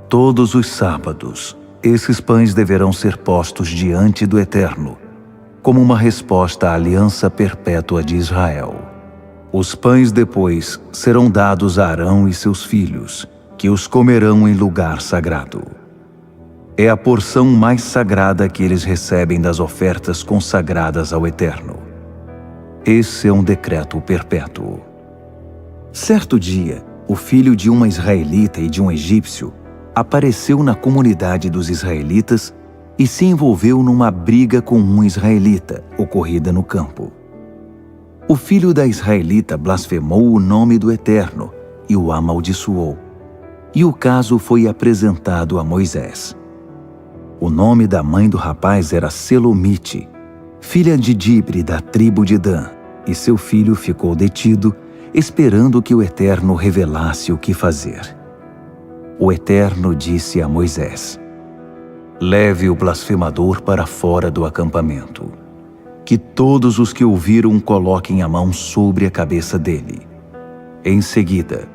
Todos os sábados, esses pães deverão ser postos diante do Eterno, como uma resposta à aliança perpétua de Israel. Os pães depois serão dados a Arão e seus filhos, que os comerão em lugar sagrado. É a porção mais sagrada que eles recebem das ofertas consagradas ao Eterno. Esse é um decreto perpétuo. Certo dia, o filho de uma israelita e de um egípcio apareceu na comunidade dos israelitas e se envolveu numa briga com um israelita, ocorrida no campo. O filho da israelita blasfemou o nome do Eterno e o amaldiçoou. E o caso foi apresentado a Moisés. O nome da mãe do rapaz era Selomite, filha de Dibre da tribo de Dan, e seu filho ficou detido esperando que o Eterno revelasse o que fazer. O Eterno disse a Moisés: leve o blasfemador para fora do acampamento. Que todos os que ouviram coloquem a mão sobre a cabeça dele. Em seguida,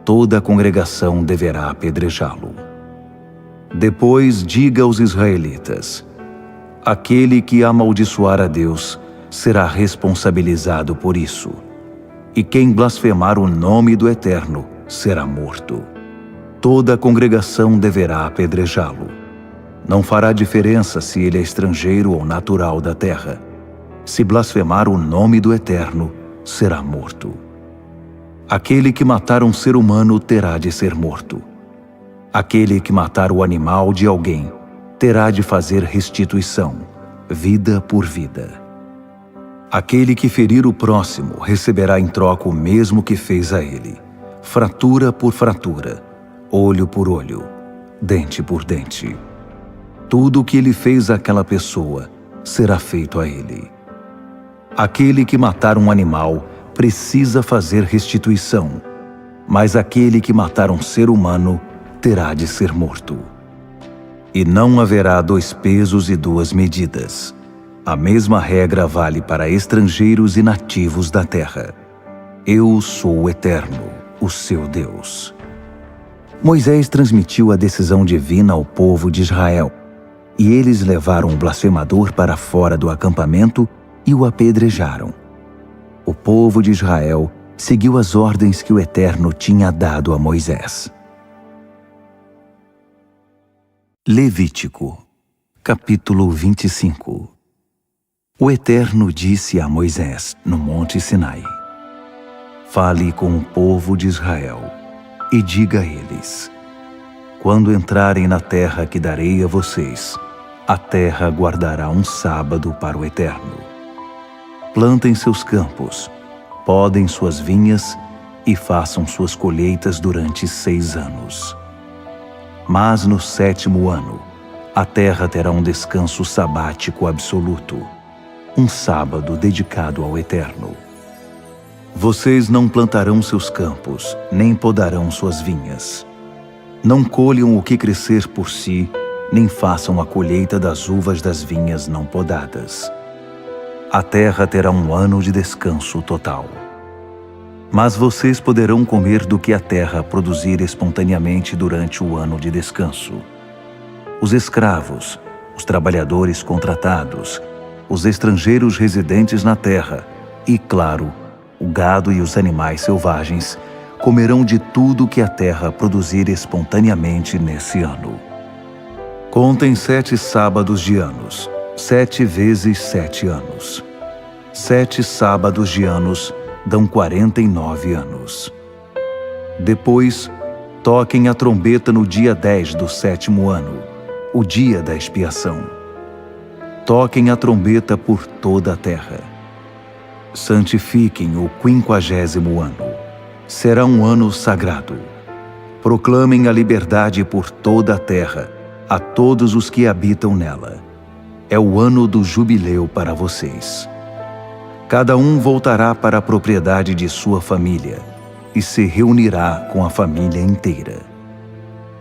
toda a congregação deverá apedrejá-lo. Depois diga aos israelitas: aquele que amaldiçoar a Deus será responsabilizado por isso, e quem blasfemar o nome do Eterno será morto. Toda a congregação deverá apedrejá-lo. Não fará diferença se ele é estrangeiro ou natural da terra. Se blasfemar o nome do Eterno, será morto. Aquele que matar um ser humano terá de ser morto. Aquele que matar o animal de alguém terá de fazer restituição, vida por vida. Aquele que ferir o próximo receberá em troca o mesmo que fez a ele, fratura por fratura, olho por olho, dente por dente. Tudo o que ele fez àquela pessoa será feito a ele. Aquele que matar um animal precisa fazer restituição, mas aquele que matar um ser humano terá de ser morto. E não haverá 2 pesos e 2 medidas. A mesma regra vale para estrangeiros e nativos da terra. Eu sou o Eterno, o seu Deus. Moisés transmitiu a decisão divina ao povo de Israel, e eles levaram o blasfemador para fora do acampamento e o apedrejaram. O povo de Israel seguiu as ordens que o Eterno tinha dado a Moisés. Levítico, capítulo 25. O Eterno disse a Moisés no Monte Sinai: fale com o povo de Israel e diga a eles: quando entrarem na terra que darei a vocês, a terra guardará um sábado para o Eterno. Plantem seus campos, podem suas vinhas e façam suas colheitas durante 6 anos. Mas no 7º ano, a terra terá um descanso sabático absoluto, um sábado dedicado ao Eterno. Vocês não plantarão seus campos, nem podarão suas vinhas. Não colham o que crescer por si, nem façam a colheita das uvas das vinhas não podadas. A terra terá um ano de descanso total. Mas vocês poderão comer do que a terra produzir espontaneamente durante o ano de descanso. Os escravos, os trabalhadores contratados, os estrangeiros residentes na terra e, claro, o gado e os animais selvagens comerão de tudo que a terra produzir espontaneamente nesse ano. Contem 7 sábados de anos, 7 vezes 7 anos. 7 sábados de anos dão 49 anos. Depois, toquem a trombeta no dia 10 do 7º ano, o dia da expiação. Toquem a trombeta por toda a terra. Santifiquem o 50º ano. Será um ano sagrado. Proclamem a liberdade por toda a terra, a todos os que habitam nela. É o ano do jubileu para vocês. Cada um voltará para a propriedade de sua família e se reunirá com a família inteira.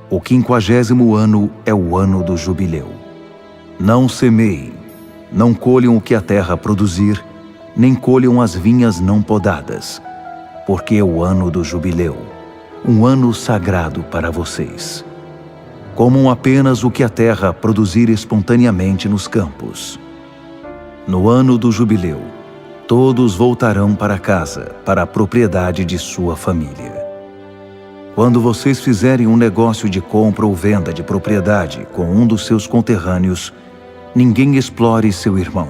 O 50º ano é o ano do jubileu. Não semeiem, não colham o que a terra produzir, nem colham as vinhas não podadas, porque é o ano do jubileu, um ano sagrado para vocês. Comam apenas o que a terra produzir espontaneamente nos campos. No ano do jubileu, todos voltarão para casa, para a propriedade de sua família. Quando vocês fizerem um negócio de compra ou venda de propriedade com um dos seus conterrâneos, ninguém explore seu irmão.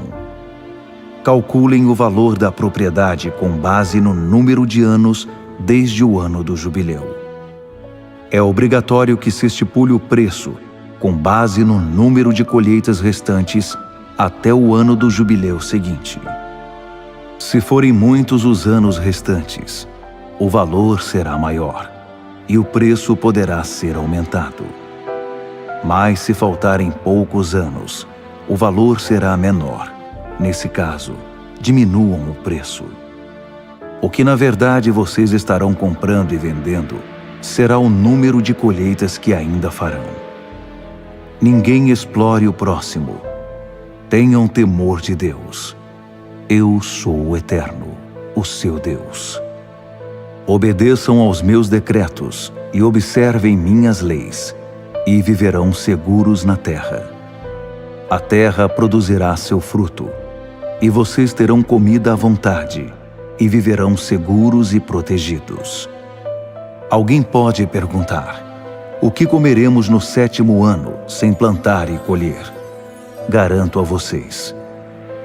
Calculem o valor da propriedade com base no número de anos desde o ano do jubileu. É obrigatório que se estipule o preço com base no número de colheitas restantes até o ano do jubileu seguinte. Se forem muitos os anos restantes, o valor será maior e o preço poderá ser aumentado. Mas se faltarem poucos anos, o valor será menor. Nesse caso, diminuam o preço. O que na verdade vocês estarão comprando e vendendo será o número de colheitas que ainda farão. Ninguém explore o próximo. Tenham temor de Deus. Eu sou o Eterno, o seu Deus. Obedeçam aos meus decretos e observem minhas leis, e viverão seguros na terra. A terra produzirá seu fruto, e vocês terão comida à vontade, e viverão seguros e protegidos. Alguém pode perguntar: o que comeremos no 7º ano, sem plantar e colher? Garanto a vocês: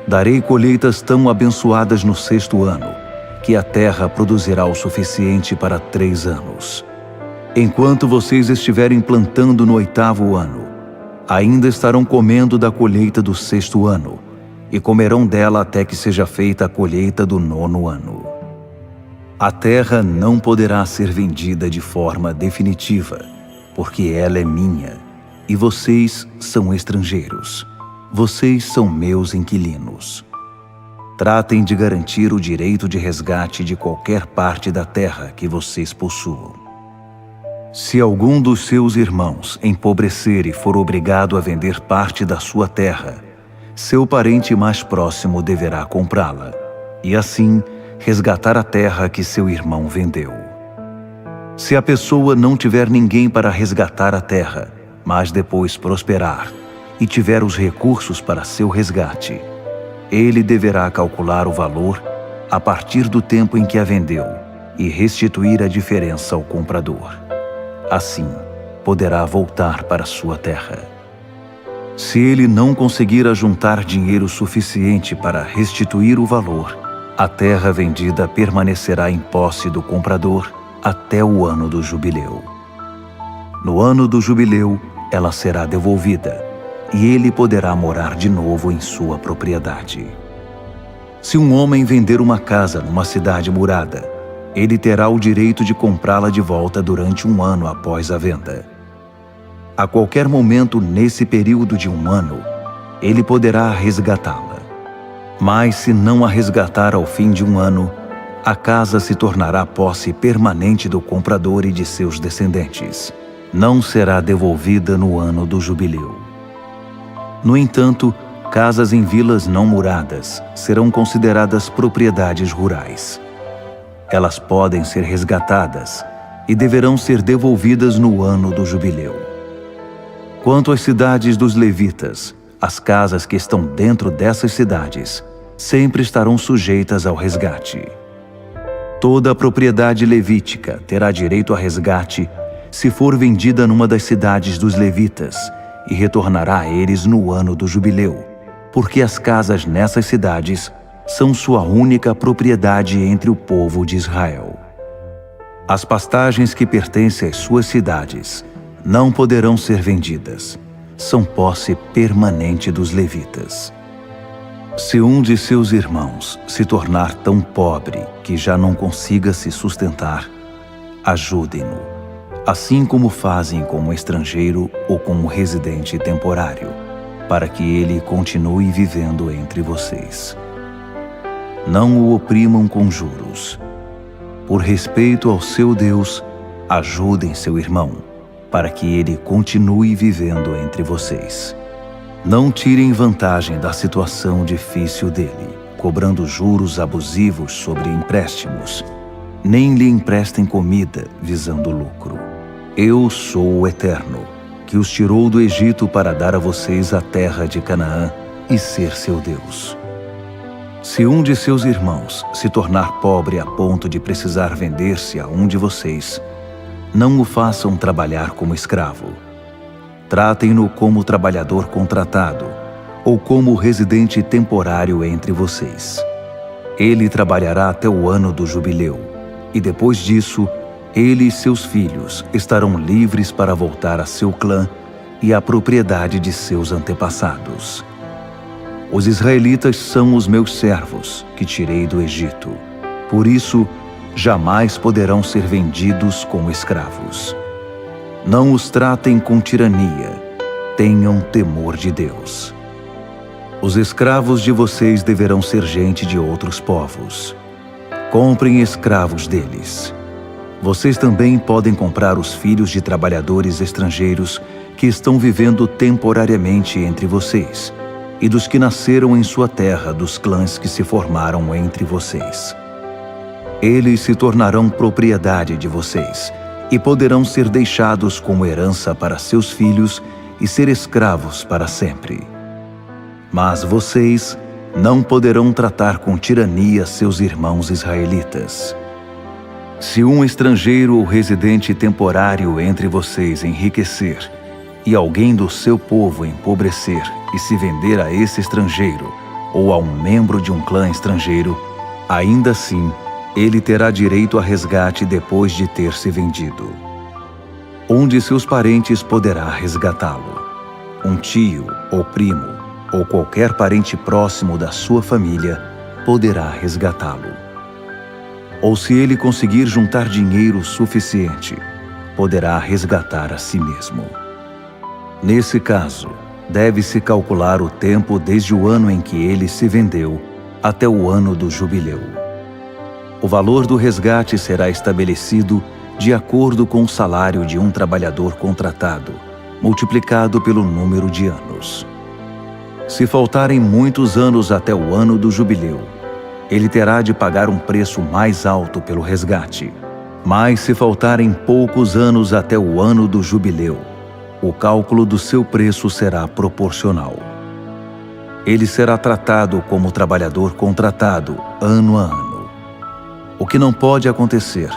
darei colheitas tão abençoadas no 6º ano, que a terra produzirá o suficiente para 3 anos. Enquanto vocês estiverem plantando no 8º ano, ainda estarão comendo da colheita do 6º ano, e comerão dela até que seja feita a colheita do 9º ano. A terra não poderá ser vendida de forma definitiva, porque ela é minha, e vocês são estrangeiros. Vocês são meus inquilinos. Tratem de garantir o direito de resgate de qualquer parte da terra que vocês possuam. Se algum dos seus irmãos empobrecer e for obrigado a vender parte da sua terra, seu parente mais próximo deverá comprá-la, e assim resgatar a terra que seu irmão vendeu. Se a pessoa não tiver ninguém para resgatar a terra, mas depois prosperar e tiver os recursos para seu resgate, ele deverá calcular o valor a partir do tempo em que a vendeu e restituir a diferença ao comprador. Assim, poderá voltar para sua terra. Se ele não conseguir ajuntar dinheiro suficiente para restituir o valor, a terra vendida permanecerá em posse do comprador até o ano do jubileu. No ano do jubileu, ela será devolvida, e ele poderá morar de novo em sua propriedade. Se um homem vender uma casa numa cidade murada, ele terá o direito de comprá-la de volta durante 1 ano após a venda. A qualquer momento nesse período de 1 ano, ele poderá resgatá-la. Mas se não a resgatar ao fim de 1 ano, a casa se tornará posse permanente do comprador e de seus descendentes. Não será devolvida no ano do jubileu. No entanto, casas em vilas não muradas serão consideradas propriedades rurais. Elas podem ser resgatadas e deverão ser devolvidas no ano do jubileu. Quanto às cidades dos levitas, as casas que estão dentro dessas cidades sempre estarão sujeitas ao resgate. Toda a propriedade levítica terá direito a resgate se for vendida numa das cidades dos levitas e retornará a eles no ano do jubileu, porque as casas nessas cidades são sua única propriedade entre o povo de Israel. As pastagens que pertencem às suas cidades não poderão ser vendidas. São posse permanente dos levitas. Se um de seus irmãos se tornar tão pobre que já não consiga se sustentar, ajudem-no, assim como fazem com um estrangeiro ou com um residente temporário, para que ele continue vivendo entre vocês. Não o oprimam com juros. Por respeito ao seu Deus, ajudem seu irmão, para que ele continue vivendo entre vocês. Não tirem vantagem da situação difícil dele, cobrando juros abusivos sobre empréstimos. Nem lhe emprestem comida visando lucro. Eu sou o Eterno, que os tirou do Egito para dar a vocês a terra de Canaã e ser seu Deus. Se um de seus irmãos se tornar pobre a ponto de precisar vender-se a um de vocês, não o façam trabalhar como escravo. Tratem-no como trabalhador contratado ou como residente temporário entre vocês. Ele trabalhará até o ano do jubileu, e depois disso, ele e seus filhos estarão livres para voltar a seu clã e à propriedade de seus antepassados. Os israelitas são os meus servos, que tirei do Egito. Por isso, jamais poderão ser vendidos como escravos. Não os tratem com tirania. Tenham temor de Deus. Os escravos de vocês deverão ser gente de outros povos. Comprem escravos deles. Vocês também podem comprar os filhos de trabalhadores estrangeiros que estão vivendo temporariamente entre vocês, e dos que nasceram em sua terra dos clãs que se formaram entre vocês. Eles se tornarão propriedade de vocês e poderão ser deixados como herança para seus filhos e ser escravos para sempre. Mas vocês não poderão tratar com tirania seus irmãos israelitas. Se um estrangeiro ou residente temporário entre vocês enriquecer e alguém do seu povo empobrecer e se vender a esse estrangeiro ou a um membro de um clã estrangeiro, ainda assim ele terá direito a resgate depois de ter se vendido. Um de seus parentes poderá resgatá-lo. Um tio ou primo ou qualquer parente próximo da sua família poderá resgatá-lo. Ou se ele conseguir juntar dinheiro suficiente, poderá resgatar a si mesmo. Nesse caso, deve-se calcular o tempo desde o ano em que ele se vendeu até o ano do jubileu. O valor do resgate será estabelecido de acordo com o salário de um trabalhador contratado, multiplicado pelo número de anos. Se faltarem muitos anos até o ano do jubileu, ele terá de pagar um preço mais alto pelo resgate. Mas se faltarem poucos anos até o ano do jubileu, o cálculo do seu preço será proporcional. Ele será tratado como trabalhador contratado ano a ano. O que não pode acontecer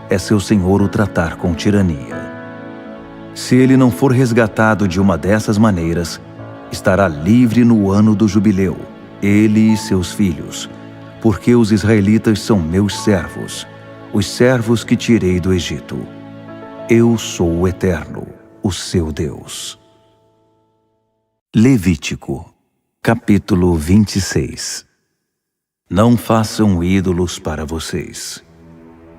é seu senhor o tratar com tirania. Se ele não for resgatado de uma dessas maneiras, estará livre no ano do jubileu, ele e seus filhos, porque os israelitas são meus servos, os servos que tirei do Egito. Eu sou o Eterno, o seu Deus. Levítico, capítulo 26. Não façam ídolos para vocês.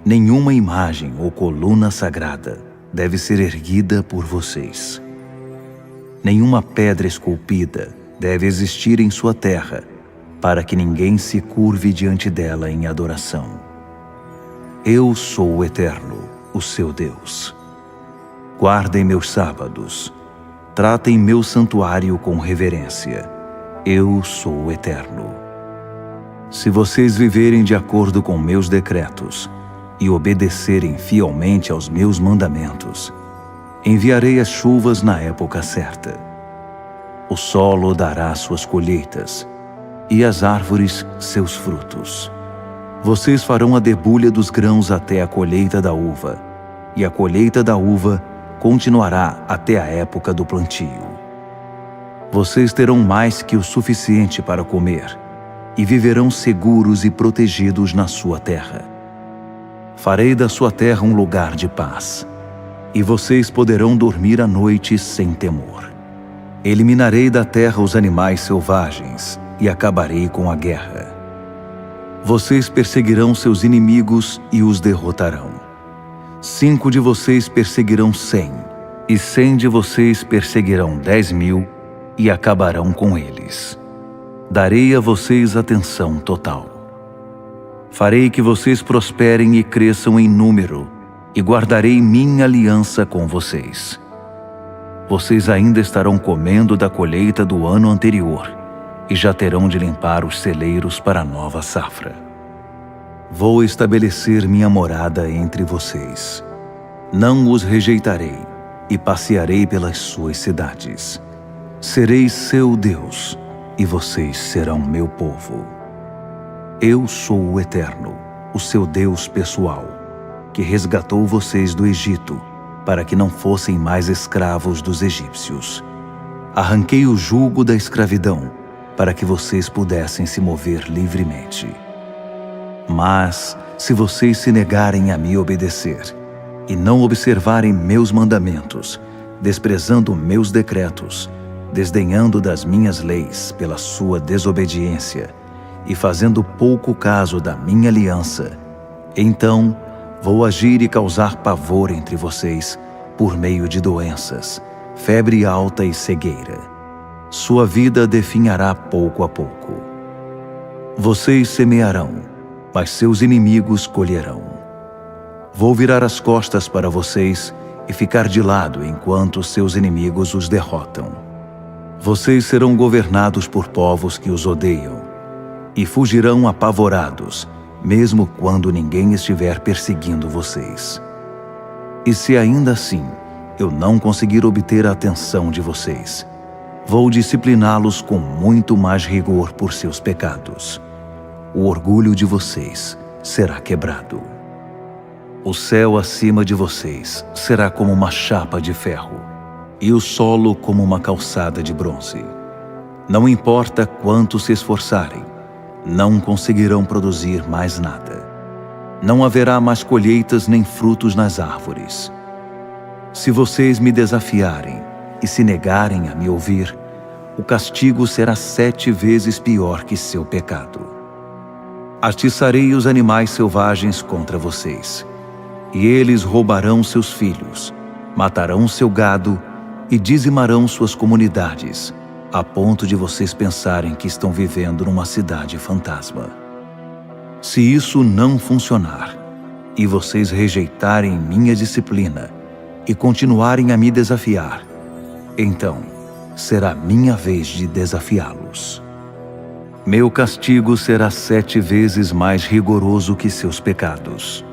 Nenhuma imagem ou coluna sagrada deve ser erguida por vocês. Nenhuma pedra esculpida deve existir em sua terra, para que ninguém se curve diante dela em adoração. Eu sou o Eterno, o seu Deus. Guardem meus sábados. Tratem meu santuário com reverência. Eu sou o Eterno. Se vocês viverem de acordo com meus decretos e obedecerem fielmente aos meus mandamentos, enviarei as chuvas na época certa. O solo dará suas colheitas e as árvores seus frutos. Vocês farão a debulha dos grãos até a colheita da uva, e a colheita da uva continuará até a época do plantio. Vocês terão mais que o suficiente para comer e viverão seguros e protegidos na sua terra. Farei da sua terra um lugar de paz, e vocês poderão dormir à noite sem temor. Eliminarei da terra os animais selvagens e acabarei com a guerra. Vocês perseguirão seus inimigos e os derrotarão. 5 de vocês perseguirão 100, e 100 de vocês perseguirão 10.000 e acabarão com eles. Darei a vocês atenção total. Farei que vocês prosperem e cresçam em número, e guardarei minha aliança com vocês. Vocês ainda estarão comendo da colheita do ano anterior, e já terão de limpar os celeiros para a nova safra. Vou estabelecer minha morada entre vocês. Não os rejeitarei, e passearei pelas suas cidades. Serei seu Deus, e vocês serão meu povo. Eu sou o Eterno, o seu Deus pessoal, que resgatou vocês do Egito, para que não fossem mais escravos dos egípcios. Arranquei o jugo da escravidão, para que vocês pudessem se mover livremente. Mas, se vocês se negarem a me obedecer, e não observarem meus mandamentos, desprezando meus decretos, desdenhando das minhas leis pela sua desobediência e fazendo pouco caso da minha aliança, então vou agir e causar pavor entre vocês por meio de doenças, febre alta e cegueira. Sua vida definhará pouco a pouco. Vocês semearão, mas seus inimigos colherão. Vou virar as costas para vocês e ficar de lado enquanto seus inimigos os derrotam. Vocês serão governados por povos que os odeiam e fugirão apavorados, mesmo quando ninguém estiver perseguindo vocês. E se ainda assim eu não conseguir obter a atenção de vocês, vou discipliná-los com muito mais rigor por seus pecados. O orgulho de vocês será quebrado. O céu acima de vocês será como uma chapa de ferro, e o solo como uma calçada de bronze. Não importa quanto se esforçarem, não conseguirão produzir mais nada. Não haverá mais colheitas nem frutos nas árvores. Se vocês me desafiarem e se negarem a me ouvir, o castigo será 7 vezes pior que seu pecado. Atiçarei os animais selvagens contra vocês, e eles roubarão seus filhos, matarão seu gado e dizimarão suas comunidades, a ponto de vocês pensarem que estão vivendo numa cidade fantasma. Se isso não funcionar, e vocês rejeitarem minha disciplina e continuarem a me desafiar, então será minha vez de desafiá-los. Meu castigo será 7 vezes mais rigoroso que seus pecados.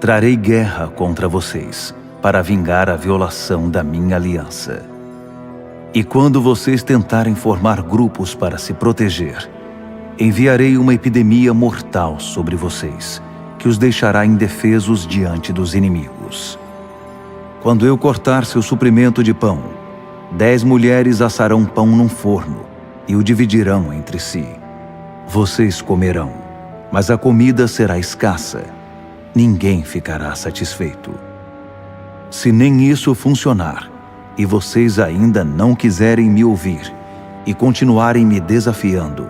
Trarei guerra contra vocês, para vingar a violação da minha aliança. E quando vocês tentarem formar grupos para se proteger, enviarei uma epidemia mortal sobre vocês, que os deixará indefesos diante dos inimigos. Quando eu cortar seu suprimento de pão, 10 mulheres assarão pão num forno e o dividirão entre si. Vocês comerão, mas a comida será escassa. Ninguém ficará satisfeito. Se nem isso funcionar, e vocês ainda não quiserem me ouvir e continuarem me desafiando,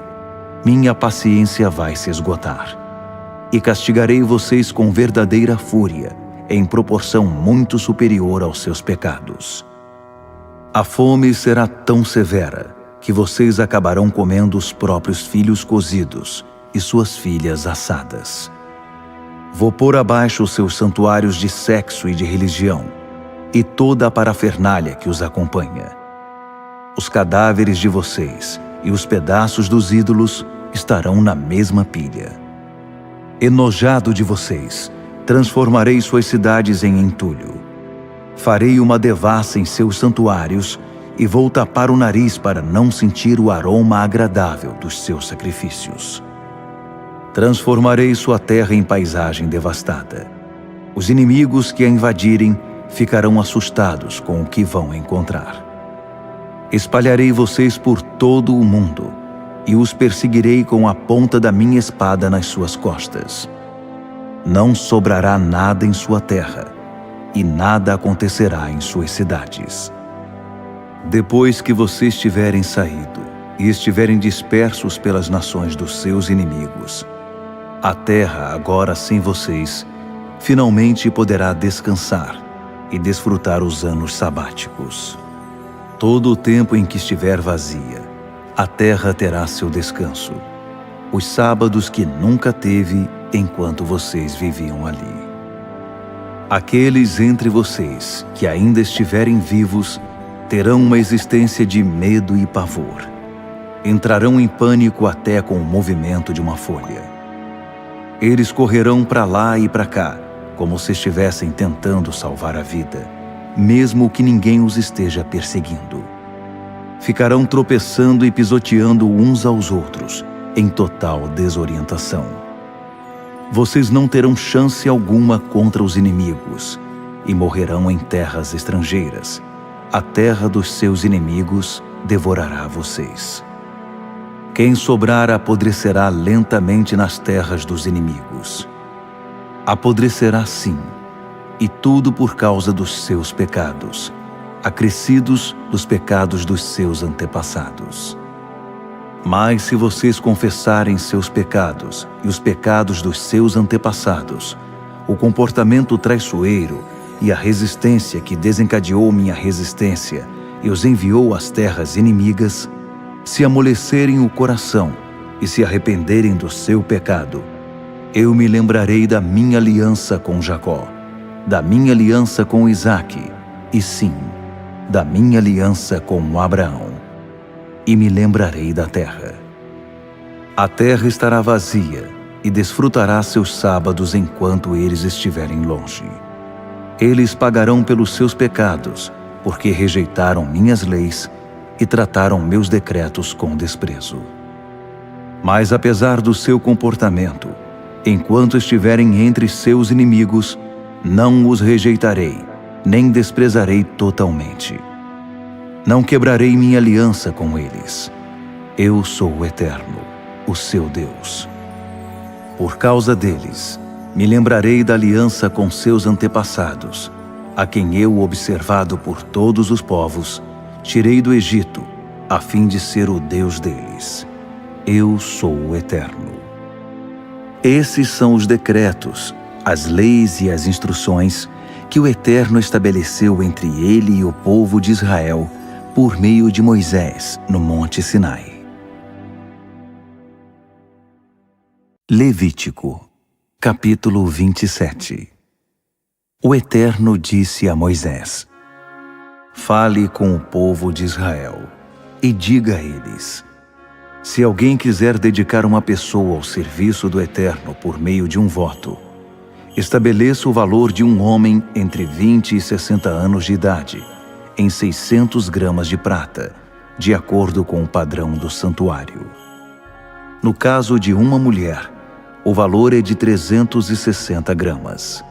minha paciência vai se esgotar. E castigarei vocês com verdadeira fúria, em proporção muito superior aos seus pecados. A fome será tão severa que vocês acabarão comendo os próprios filhos cozidos e suas filhas assadas. Vou pôr abaixo os seus santuários de sexo e de religião, e toda a parafernália que os acompanha. Os cadáveres de vocês e os pedaços dos ídolos estarão na mesma pilha. Enojado de vocês, transformarei suas cidades em entulho. Farei uma devassa em seus santuários e vou tapar o nariz para não sentir o aroma agradável dos seus sacrifícios. Transformarei sua terra em paisagem devastada. Os inimigos que a invadirem ficarão assustados com o que vão encontrar. Espalharei vocês por todo o mundo e os perseguirei com a ponta da minha espada nas suas costas. Não sobrará nada em sua terra, e nada acontecerá em suas cidades. Depois que vocês tiverem saído e estiverem dispersos pelas nações dos seus inimigos, a terra, agora sem vocês, finalmente poderá descansar e desfrutar os anos sabáticos. Todo o tempo em que estiver vazia, a terra terá seu descanso, os sábados que nunca teve enquanto vocês viviam ali. Aqueles entre vocês que ainda estiverem vivos terão uma existência de medo e pavor. Entrarão em pânico até com o movimento de uma folha. Eles correrão para lá e para cá, como se estivessem tentando salvar a vida, mesmo que ninguém os esteja perseguindo. Ficarão tropeçando e pisoteando uns aos outros, em total desorientação. Vocês não terão chance alguma contra os inimigos e morrerão em terras estrangeiras. A terra dos seus inimigos devorará vocês. Quem sobrar apodrecerá lentamente nas terras dos inimigos. Apodrecerá sim, e tudo por causa dos seus pecados, acrescidos dos pecados dos seus antepassados. Mas se vocês confessarem seus pecados e os pecados dos seus antepassados, o comportamento traiçoeiro e a resistência que desencadeou minha resistência e os enviou às terras inimigas, se amolecerem o coração e se arrependerem do seu pecado, Eu me lembrarei da minha aliança com Jacó, da minha aliança com Isaque, e sim, da minha aliança com Abraão. E me lembrarei da terra. A terra estará vazia e desfrutará seus sábados enquanto eles estiverem longe. Eles pagarão pelos seus pecados, porque rejeitaram minhas leis e trataram meus decretos com desprezo. Mas apesar do seu comportamento, enquanto estiverem entre seus inimigos, não os rejeitarei, nem desprezarei totalmente. Não quebrarei minha aliança com eles. Eu sou o Eterno, o seu Deus. Por causa deles, me lembrarei da aliança com seus antepassados, a quem eu, observado por todos os povos, tirei do Egito, a fim de ser o Deus deles. Eu sou o Eterno. Esses são os decretos, as leis e as instruções que o Eterno estabeleceu entre ele e o povo de Israel por meio de Moisés no Monte Sinai. Levítico, capítulo 27. O Eterno disse a Moisés: Fale com o povo de Israel e diga a eles: se alguém quiser dedicar uma pessoa ao serviço do Eterno por meio de um voto, estabeleça o valor de um homem entre 20 e 60 anos de idade, em 600 gramas de prata, de acordo com o padrão do santuário. No caso de uma mulher, o valor é de 360 gramas.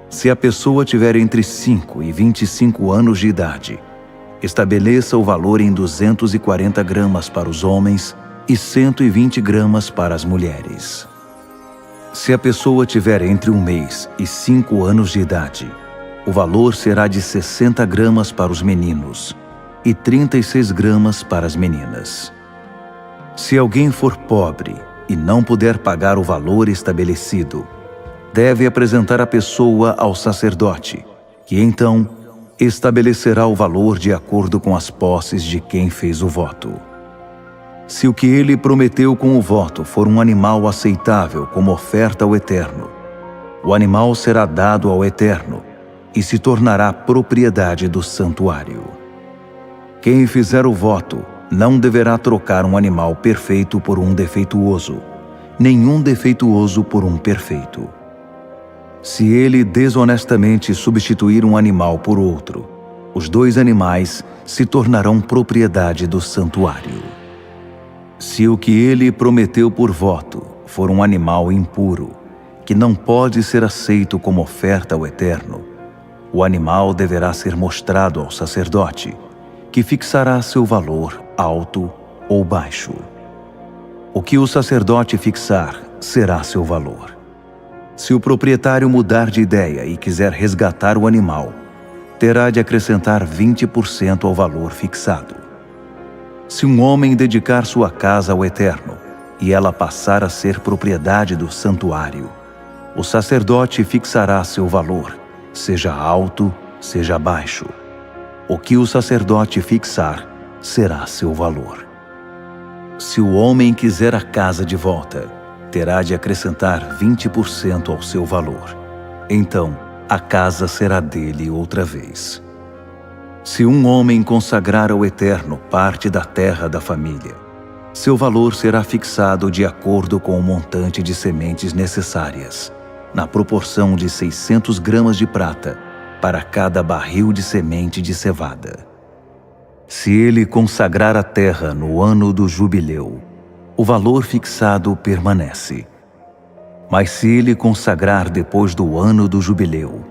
Se a pessoa tiver entre 5 e 25 anos de idade, estabeleça o valor em 240 gramas para os homens e 120 gramas para as mulheres. Se a pessoa tiver entre 1 mês e 5 anos de idade, o valor será de 60 gramas para os meninos e 36 gramas para as meninas. Se alguém for pobre e não puder pagar o valor estabelecido, deve apresentar a pessoa ao sacerdote, que então estabelecerá o valor de acordo com as posses de quem fez o voto. Se o que ele prometeu com o voto for um animal aceitável como oferta ao Eterno, o animal será dado ao Eterno e se tornará propriedade do santuário. Quem fizer o voto não deverá trocar um animal perfeito por um defeituoso, nenhum defeituoso por um perfeito. Se ele desonestamente substituir um animal por outro, os 2 animais se tornarão propriedade do santuário. Se o que ele prometeu por voto for um animal impuro, que não pode ser aceito como oferta ao Eterno, o animal deverá ser mostrado ao sacerdote, que fixará seu valor alto ou baixo. O que o sacerdote fixar será seu valor. Se o proprietário mudar de ideia e quiser resgatar o animal, terá de acrescentar 20% ao valor fixado. Se um homem dedicar sua casa ao Eterno e ela passar a ser propriedade do santuário, o sacerdote fixará seu valor, seja alto, seja baixo. O que o sacerdote fixar será seu valor. Se o homem quiser a casa de volta, terá de acrescentar 20% ao seu valor. Então, a casa será dele outra vez. Se um homem consagrar ao Eterno parte da terra da família, seu valor será fixado de acordo com o montante de sementes necessárias, na proporção de 600 gramas de prata para cada barril de semente de cevada. Se ele consagrar a terra no ano do jubileu, o valor fixado permanece. Mas se ele consagrar depois do ano do jubileu,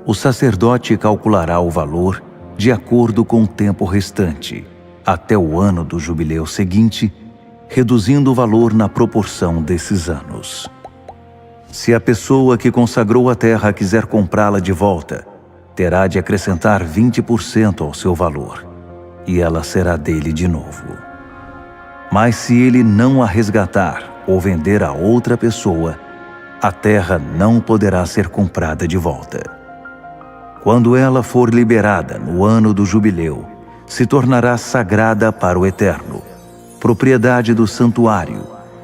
o sacerdote calculará o valor de acordo com o tempo restante, até o ano do jubileu seguinte, reduzindo o valor na proporção desses anos. Se a pessoa que consagrou a terra quiser comprá-la de volta, terá de acrescentar 20% ao seu valor, e ela será dele de novo. Mas se ele não a resgatar ou vender a outra pessoa, a terra não poderá ser comprada de volta. Quando ela for liberada no ano do jubileu, se tornará sagrada para o Eterno, propriedade do santuário,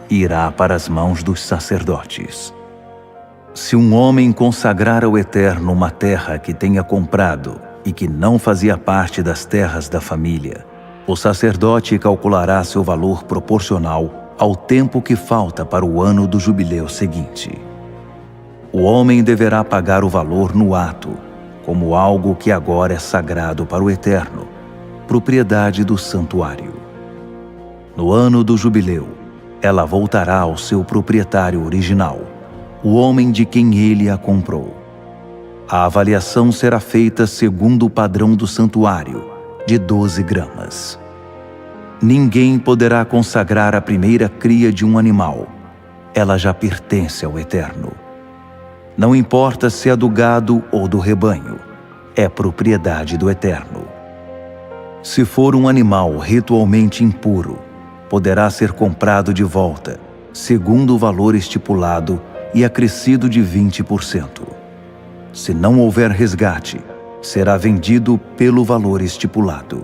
irá para as mãos dos sacerdotes. Se um homem consagrar ao Eterno uma terra que tenha comprado e que não fazia parte das terras da família, o sacerdote calculará seu valor proporcional ao tempo que falta para o ano do jubileu seguinte. O homem deverá pagar o valor no ato, como algo que agora é sagrado para o Eterno, propriedade do santuário. No ano do jubileu, ela voltará ao seu proprietário original, o homem de quem ele a comprou. A avaliação será feita segundo o padrão do santuário, de 12 gramas. Ninguém poderá consagrar a primeira cria de um animal. Ela já pertence ao Eterno. Não importa se é do gado ou do rebanho, é propriedade do Eterno. Se for um animal ritualmente impuro, poderá ser comprado de volta, segundo o valor estipulado e acrescido de 20%. Se não houver resgate, será vendido pelo valor estipulado.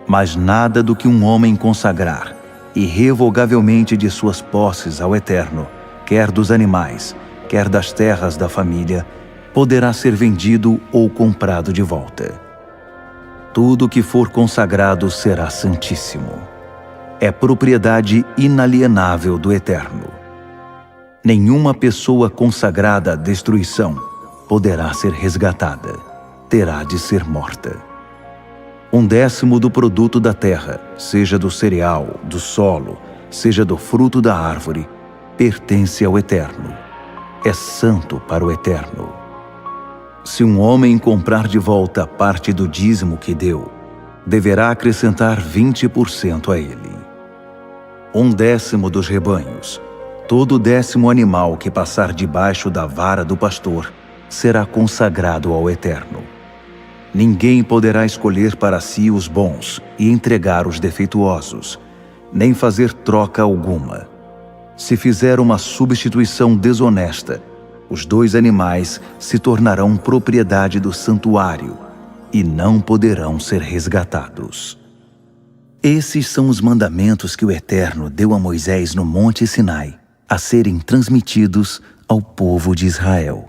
Mas nada do que um homem consagrar irrevogavelmente de suas posses ao Eterno, quer dos animais, quer das terras da família, poderá ser vendido ou comprado de volta. Tudo que for consagrado será santíssimo. É propriedade inalienável do Eterno. Nenhuma pessoa consagrada à destruição poderá ser resgatada, terá de ser morta. 1/10 do produto da terra, seja do cereal, do solo, seja do fruto da árvore, pertence ao Eterno. É santo para o Eterno. Se um homem comprar de volta parte do dízimo que deu, deverá acrescentar 20% a ele. 1/10 dos rebanhos, todo 10º animal que passar debaixo da vara do pastor, será consagrado ao Eterno. Ninguém poderá escolher para si os bons e entregar os defeituosos, nem fazer troca alguma. Se fizer uma substituição desonesta, os 2 animais se tornarão propriedade do santuário e não poderão ser resgatados. Esses são os mandamentos que o Eterno deu a Moisés no Monte Sinai, a serem transmitidos ao povo de Israel.